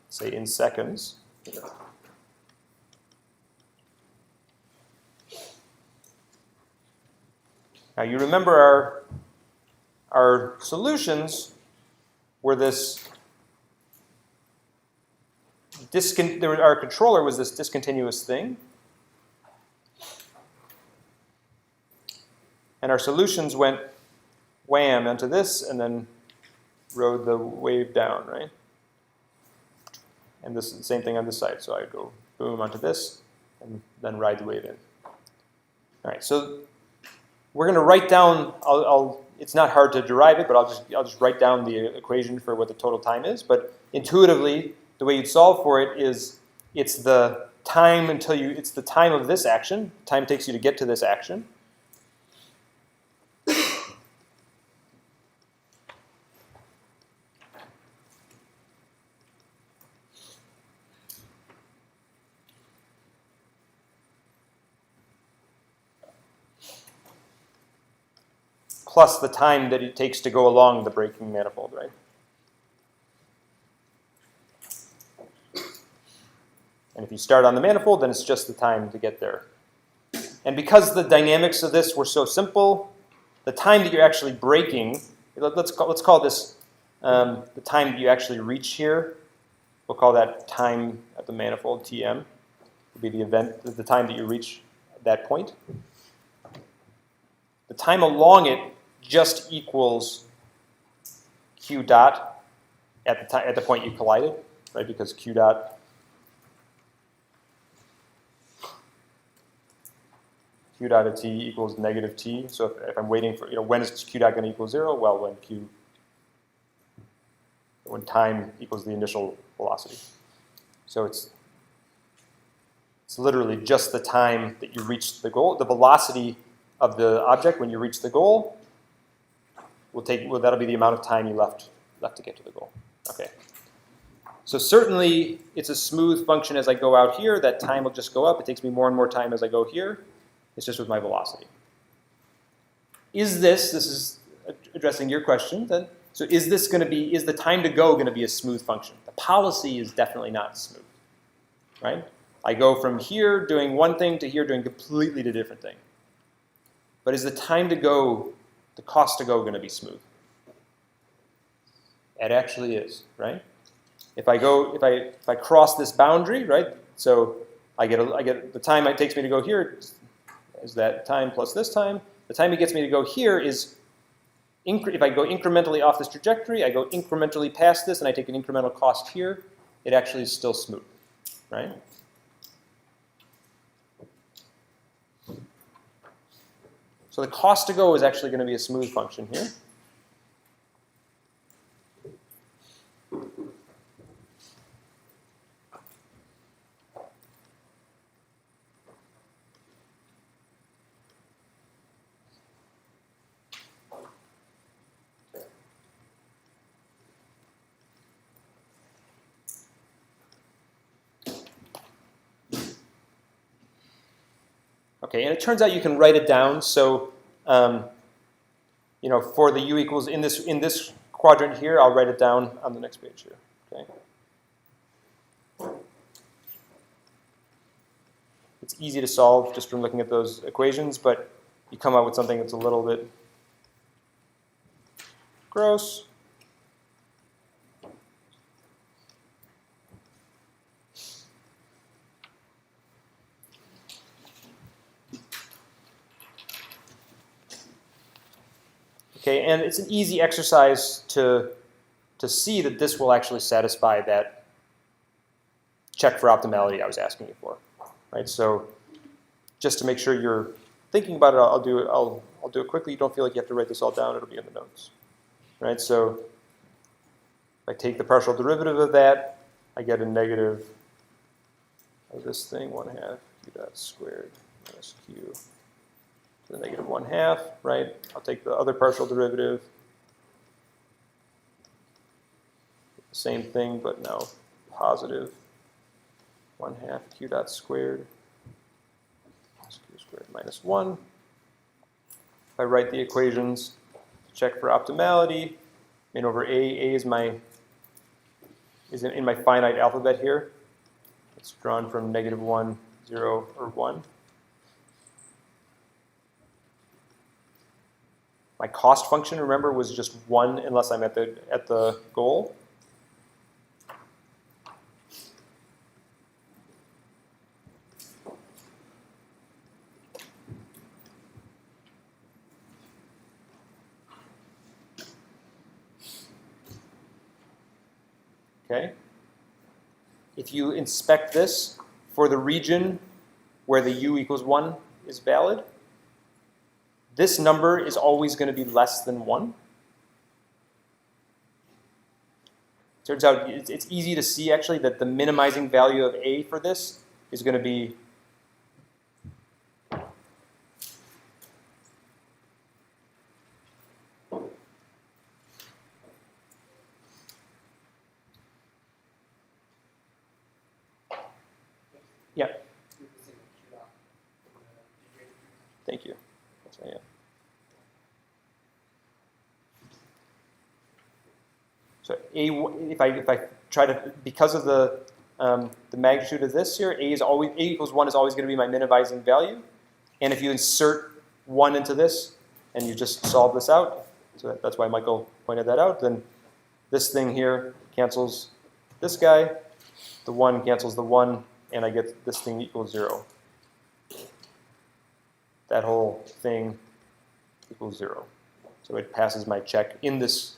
Say in seconds. Now you remember our solutions were this our controller was this discontinuous thing. And our solutions went wham onto this and then rode the wave down, right? And this is the same thing on this side. So I'd go boom onto this and then ride the wave in. All right, so we're going to write down, it's not hard to derive it, but I'll just write down the equation for what the total time is. But intuitively, the way you'd solve for it is it's the time it's the time of this action. Time takes you to get to this action. Plus the time that it takes to go along the breaking manifold, right? And if you start on the manifold, then it's just the time to get there. And because the dynamics of this were so simple, the time that you're actually breaking, let's call this the time that you actually reach here. We'll call that time at the manifold, Tm. Will be the event, the time that you reach that point. The time along it just equals q dot at the point you collided, right? Because q dot of t equals negative t. So if I'm waiting for, when is q dot going to equal 0? Well, when time equals the initial velocity. So it's literally just the time that you reach the goal. The velocity of the object when you reach the goal that'll be the amount of time you left to get to the goal. Okay. So certainly it's a smooth function as I go out here. That time will just go up. It takes me more and more time as I go here. It's just with my velocity. This is addressing your question then. So is the time to go going to be a smooth function? The policy is definitely not smooth, right? I go from here doing one thing to here doing completely a different thing. But is the time to go, the cost to go, going to be smooth? It actually is, right? If I cross this boundary, right? So I get the time it takes me to go here is that time plus this time. The time it gets me to go here is if I go incrementally off this trajectory, I go incrementally past this, and I take an incremental cost here. It actually is still smooth, right? So the cost to go is actually going to be a smooth function here. Okay, and it turns out you can write it down. So, for the u equals in this quadrant here, I'll write it down on the next page here. Okay. It's easy to solve just from looking at those equations, but you come out with something that's a little bit gross. Okay, and it's an easy exercise to see that this will actually satisfy that check for optimality I was asking you for, right? So just to make sure you're thinking about it, I'll do it quickly. You don't feel like you have to write this all down. It'll be in the notes, right? So if I take the partial derivative of that, I get a negative of this thing 1/2 q dot squared minus q to the negative 1/2, right? I'll take the other partial derivative. Same thing, but now positive 1/2 q dot squared plus q squared minus 1. If I write the equations to check for optimality, min over a is in my finite alphabet here. It's drawn from -1, 0, or 1. My cost function, remember, was just 1 unless I'm at the goal. Okay. If you inspect this for the region where the u equals 1 is valid, this number is always going to be less than 1. Turns out it's easy to see, actually, that the minimizing value of a for this is going to be yeah. Thank you. That's right, yeah. So if I try to, because of the magnitude of this here, a equals 1 is always going to be my minimizing value. And if you insert 1 into this and you just solve this out, so that's why Michael pointed that out, then this thing here cancels this guy, the 1 cancels the 1, and I get this thing equals 0. That whole thing equals 0. So it passes my check in this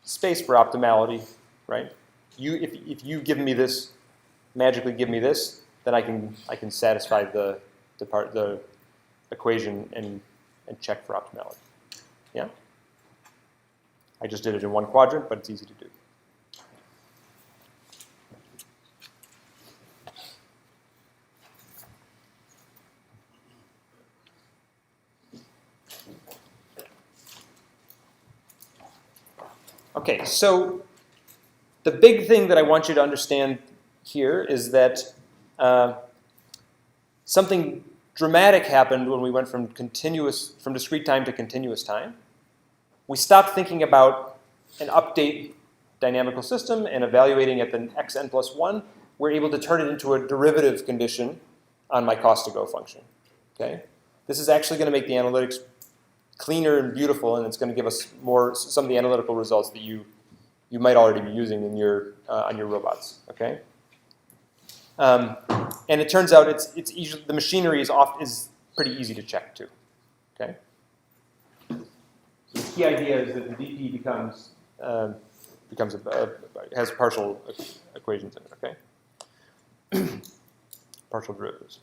space for optimality, right? If you give me this, magically give me this, then I can satisfy the equation and check for optimality. Yeah? I just did it in one quadrant, but it's easy to do. Okay, so the big thing that I want you to understand here is that something dramatic happened when we went from discrete time to continuous time. We stopped thinking about an update dynamical system and evaluating at the xn plus 1. We're able to turn it into a derivative condition on my cost to go function. Okay, this is actually going to make the analytics cleaner and beautiful, and it's going to give us some of the analytical results that you might already be using in on your robots. Okay, and it turns out it's easy, the machinery is pretty easy to check too. Okay, so the key idea is that the dp has partial equations in it. Okay, partial derivatives.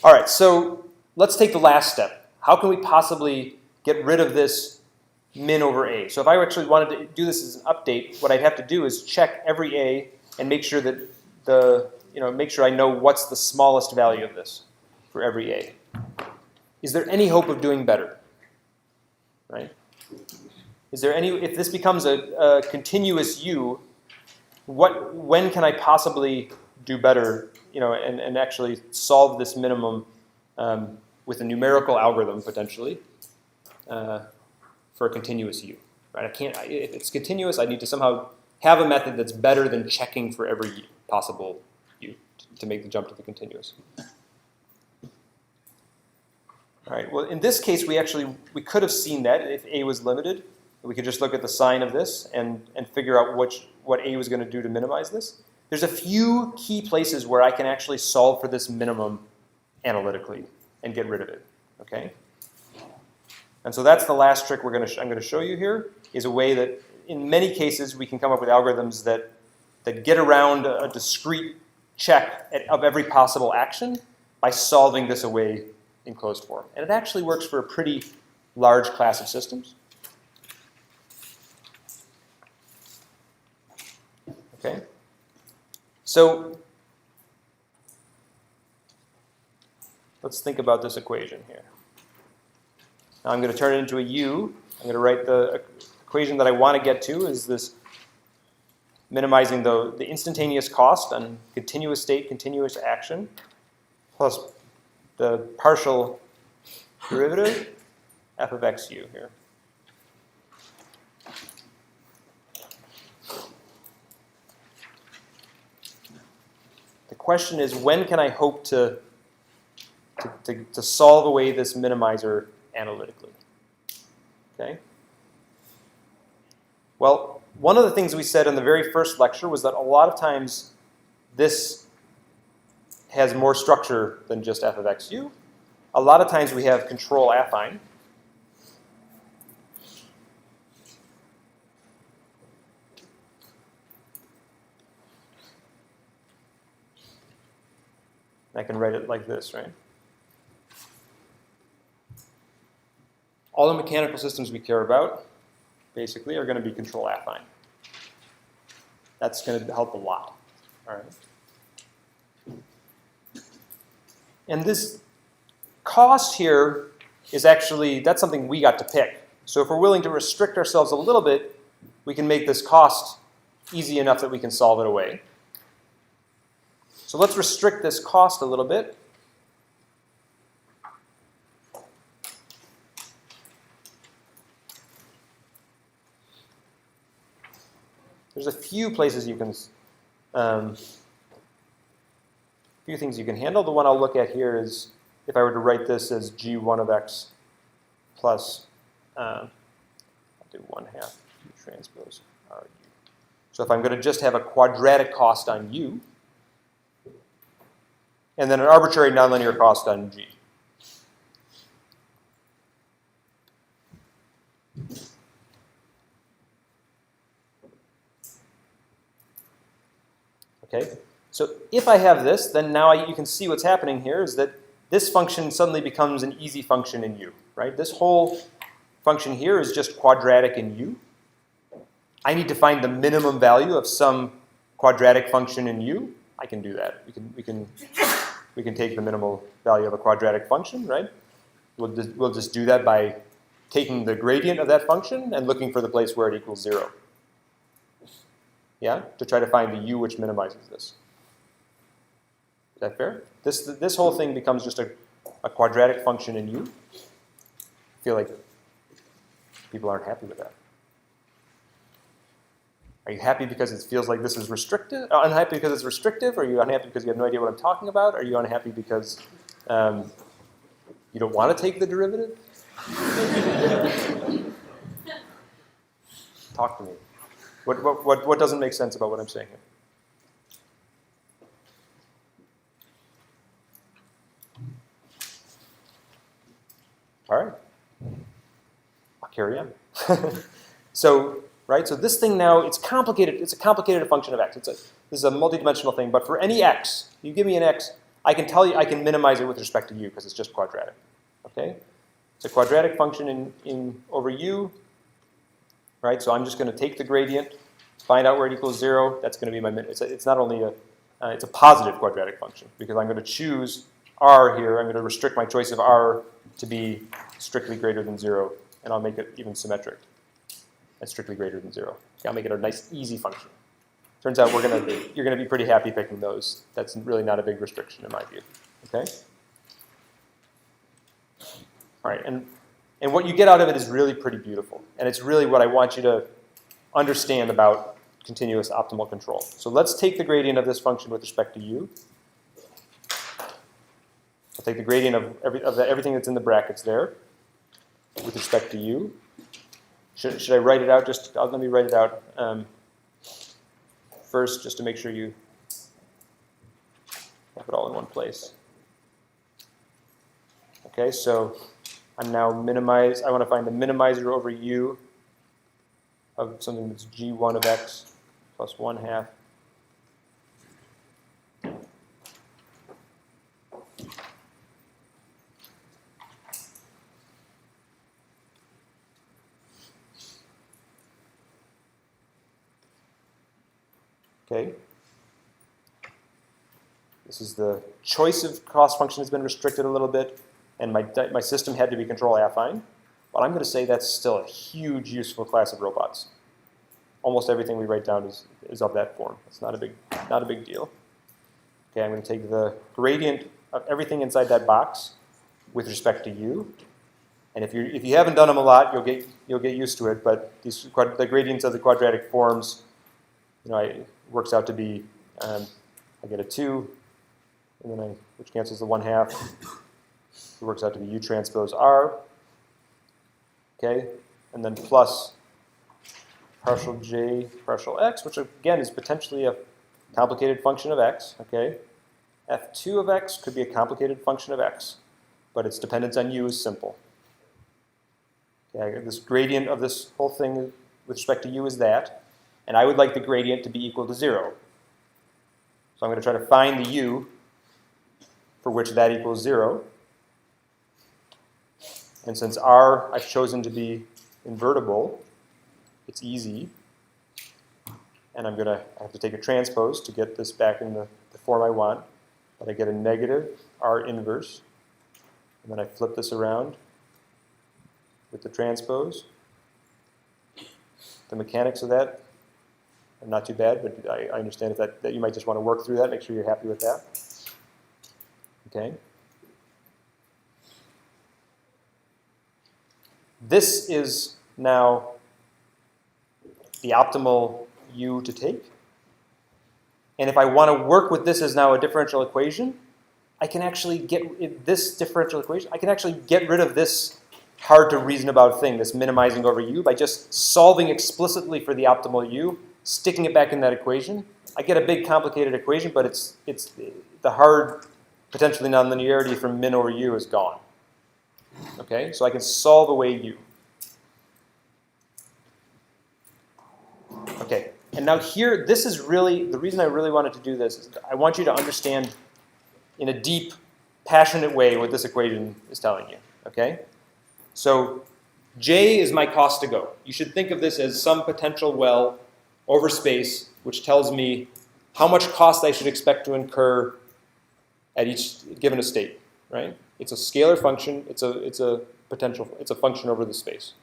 All right, so let's take the last step. How can we possibly get rid of this min over a? So if I actually wanted to do this as an update, what I'd have to do is check every a and make sure that make sure I know what's the smallest value of this for every a. Is there any hope of doing better? Right? Is there any? If this becomes a continuous u, when can I possibly do better? And actually solve this minimum with a numerical algorithm potentially. For a continuous u, right? If it's continuous, I need to somehow have a method that's better than checking for every possible u to make the jump to the continuous. All right. Well, in this case, we could have seen that if a was limited, we could just look at the sign of this and figure out what a was going to do to minimize this. There's a few key places where I can actually solve for this minimum analytically and get rid of it. Okay. And so that's the last trick I'm going to show you here, is a way that in many cases we can come up with algorithms that get around a discrete check of every possible action by solving this away in closed form. And it actually works for a pretty large class of systems. Okay. So let's think about this equation here. Now I'm going to turn it into a u. I'm going to write the equation that I want to get to is this minimizing the instantaneous cost on continuous state, continuous action, plus the partial derivative f of xu here. The question is, when can I hope to solve away this minimizer analytically? Okay. Well, one of the things we said in the very first lecture was that a lot of times this has more structure than just f of xu. A lot of times we have control affine. I can write it like this, right? All the mechanical systems we care about, basically, are going to be control affine. That's going to help a lot. All right. And this cost here is actually, that's something we got to pick. So if we're willing to restrict ourselves a little bit, we can make this cost easy enough that we can solve it away. So let's restrict this cost a little bit. There's a few places you can, few things you can handle. The one I'll look at here is if I were to write this as g1 of x plus, I'll do 1/2 u transpose ru. So if I'm going to just have a quadratic cost on u, and then an arbitrary nonlinear cost on g. Okay, so if I have this, then now you can see what's happening here is that this function suddenly becomes an easy function in u, right? This whole function here is just quadratic in u. I need to find the minimum value of some quadratic function in u. I can do that. We can take the minimal value of a quadratic function, right? We'll just do that by taking the gradient of that function and looking for the place where it equals 0. Yeah, to try to find the u which minimizes this. Is that fair? This whole thing becomes just a quadratic function in u. I feel like people aren't happy with that. Are you happy because it feels like this is restrictive? Unhappy because it's restrictive? Or are you unhappy because you have no idea what I'm talking about? Are you unhappy because you don't want to take the derivative? Talk to me. What doesn't make sense about what I'm saying here? All right. I'll carry on. So this thing now, it's complicated. It's a complicated function of x. This is a multidimensional thing, but for any x, you give me an x, I can tell you I can minimize it with respect to u because it's just quadratic. Okay? It's a quadratic function in over u. Right? So I'm just going to take the gradient, find out where it equals 0. That's going to be my it's not only it's a positive quadratic function because I'm going to choose r here. I'm going to restrict my choice of r to be strictly greater than 0, and I'll make it even symmetric. That's strictly greater than 0. Okay, I'll make it a nice, easy function. Turns out you're going to be pretty happy picking those. That's really not a big restriction in my view. Okay? All right, and what you get out of it is really pretty beautiful. And it's really what I want you to understand about continuous optimal control. So let's take the gradient of this function with respect to u. I'll take the gradient of everything that's in the brackets there with respect to u. Should I write it out? Let me write it out first, just to make sure you have it all in one place. Okay, so I'm now I want to find the minimizer over u of something that's g1 of x plus 1/2. Okay. This is the choice of cost function has been restricted a little bit, and my system had to be control affine. But I'm going to say that's still a huge useful class of robots. Almost everything we write down is of that form. It's not a big deal. Okay, I'm going to take the gradient of everything inside that box with respect to u. And if you haven't done them a lot, you'll get used to it. But the gradients of the quadratic forms, it works out to be I get a 2, and then which cancels the 1/2. It works out to be u transpose r. Okay, and then plus partial j partial x, which again is potentially a complicated function of x. Okay, f2 of x could be a complicated function of x, but its dependence on u is simple. Okay, this gradient of this whole thing with respect to u is that, and I would like the gradient to be equal to 0. So I'm going to try to find the u for which that equals 0. And since r I've chosen to be invertible, it's easy. And I have to take a transpose to get this back in the form I want. But I get a negative r inverse. And then I flip this around with the transpose. The mechanics of that are not too bad, but I understand that you might just want to work through that, make sure you're happy with that. Okay. This is now the optimal u to take. And if I want to work with this as now a differential equation, I can actually get this differential equation, I can actually get rid of this hard to reason about thing, this minimizing over u, by just solving explicitly for the optimal u, sticking it back in that equation. I get a big complicated equation, but it's the hard, potentially nonlinearity from min over u is gone. Okay, so I can solve away u. Okay, and now here, this is really, the reason I really wanted to do this is I want you to understand in a deep, passionate way what this equation is telling you. Okay? So J is my cost to go. You should think of this as some potential well over space, which tells me how much cost I should expect to incur at each given state, right? It's a scalar function. It's a function over the space.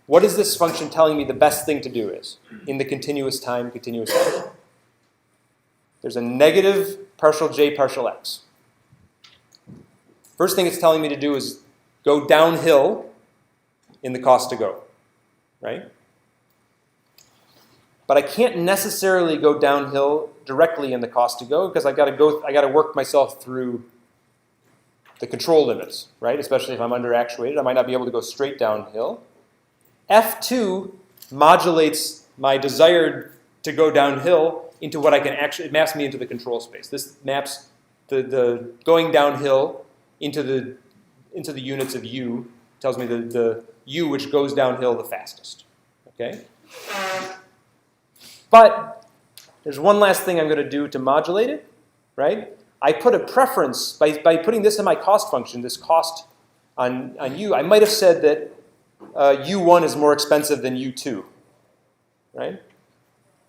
What is this function telling me the best thing to do is in the continuous time, continuous function? There's a negative partial j partial x. First thing it's telling me to do is go downhill in the cost to go, right? But I can't necessarily go downhill directly in the cost to go because I got to work myself through the control limits, right? Especially if I'm underactuated, I might not be able to go straight downhill. F2 modulates my desire to go downhill into what I can actually, it maps me into the control space. This maps the going downhill into the units of u, tells me the u which goes downhill the fastest. Okay? But there's one last thing I'm going to do to modulate it, right? I put a preference, by putting this in my cost function, this cost on u, I might have said that u1 is more expensive than u2, right?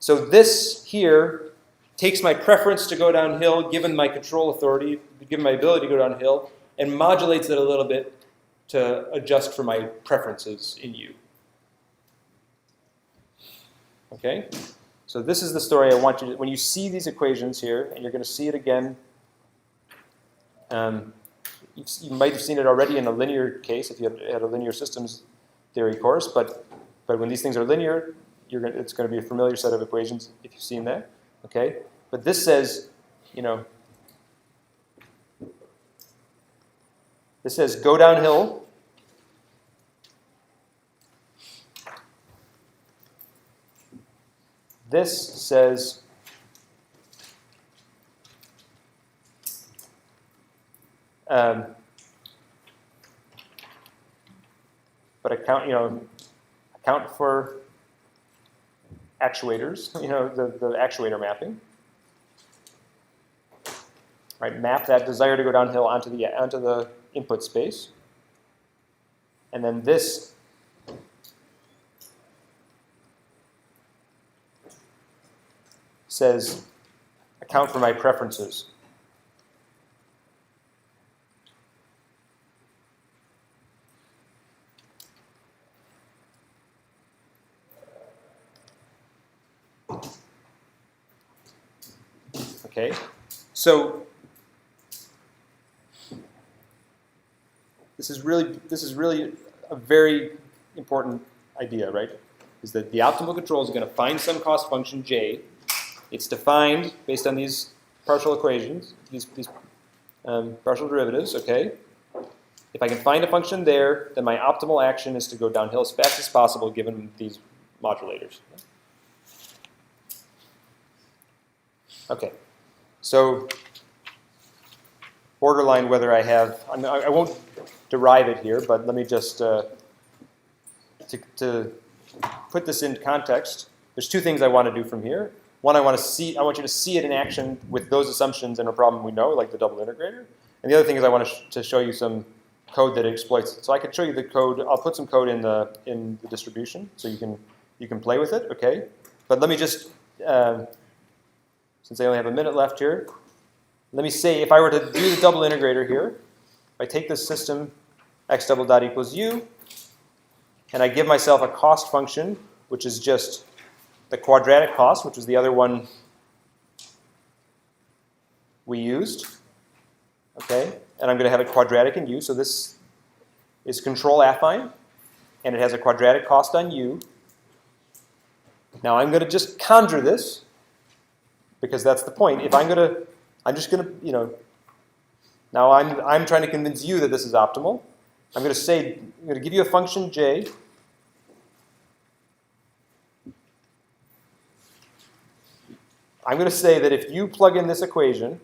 So this here takes my preference to go downhill, given my control authority, given my ability to go downhill, and modulates it a little bit to adjust for my preferences in u. Okay? So this is the story I want you to, when you see these equations here, and you're going to see it again, you might have seen it already in a linear case if you had a linear systems theory course, but when these things are linear, it's going to be a familiar set of equations if you've seen that. Okay? But this says, this says go downhill. This says but account for actuators, the actuator mapping. Right, map that desire to go downhill onto the input space. And then this says account for my preferences Okay, so this is really a very important idea, right? Is that the optimal control is going to find some cost function j. It's defined based on these partial equations, these partial derivatives. Okay. If I can find a function there, then my optimal action is to go downhill as fast as possible given these modulators. Okay, so borderline whether I have, I won't derive it here, but let me just, to put this in context, there's two things I want to do from here. One, I want you to see it in action with those assumptions and a problem we know, like the double integrator. And the other thing is I want to show you some code that exploits it. So I could show you the code. I'll put some code in the distribution so you can play with it. Okay, but let me just since I only have a minute left here, let me say if I were to do the double integrator here, if I take this system x double dot equals u, and I give myself a cost function, which is just the quadratic cost, which was the other one we used. Okay, and I'm going to have a quadratic in u, so this is control affine, and it has a quadratic cost on u. Now I'm going to just conjure this, because that's the point. If I'm just going to, now I'm trying to convince you that this is optimal. I'm going to give you a function j. I'm going to say that if you plug in this equation,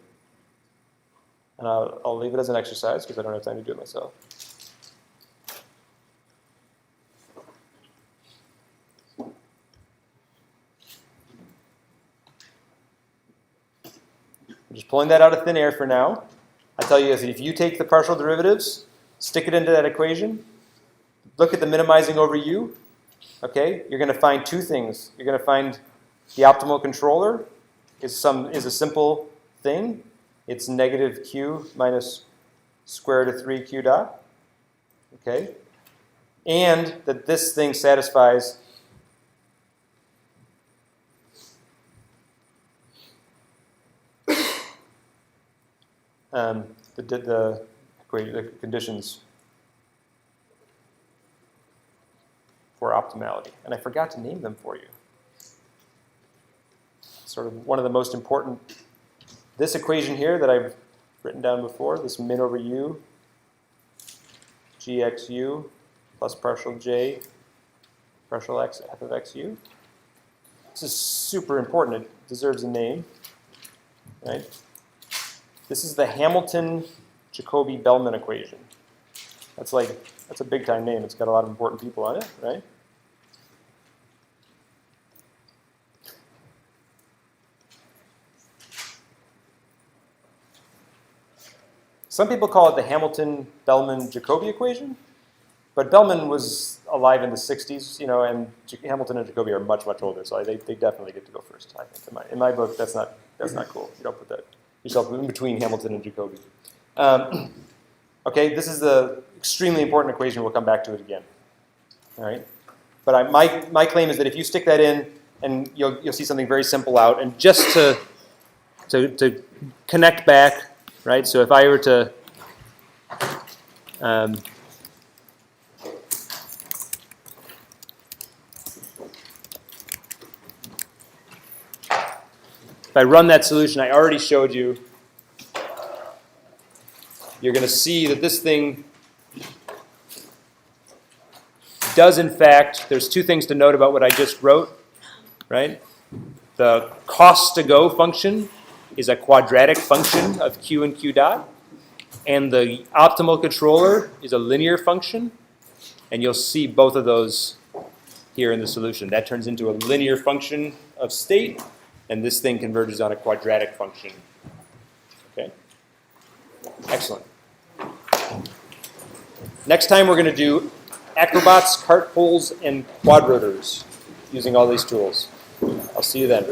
and I'll leave it as an exercise because I don't have time to do it myself. I'm just pulling that out of thin air for now. I tell you, if you take the partial derivatives, stick it into that equation, look at the minimizing over u, okay, you're going to find two things. You're going to find the optimal controller is a simple thing. It's negative q minus square root of 3 q dot, okay? And that this thing satisfies the conditions for optimality. And I forgot to name them for you. Sort of one of the most important. This equation here that I've written down before, this min over u, gxu plus partial j, partial x, f of xu. This is super important. It deserves a name, right? This is the Hamilton-Jacobi-Bellman equation. That's a big-time name. It's got a lot of important people on it, right? Some people call it the Hamilton-Bellman-Jacobi equation, but Bellman was alive in the 60s, and Hamilton and Jacobi are much, much older, so they definitely get to go first. I think in my book, that's not cool. You don't put that yourself in between Hamilton and Jacobi. Okay, this is the extremely important equation. We'll come back to it again. All right, but my claim is that if you stick that in, and you'll see something very simple out, and just to connect back. Right, so if I were to if I run that solution I already showed you, you're going to see that this thing does in fact, there's two things to note about what I just wrote, right? The cost to go function is a quadratic function of q and q dot, and the optimal controller is a linear function, and you'll see both of those here in the solution. That turns into a linear function of state, and this thing converges on a quadratic function. Okay? Excellent. Next time we're going to do acrobats, cart poles, and quadrotors using all these tools. I'll see you then.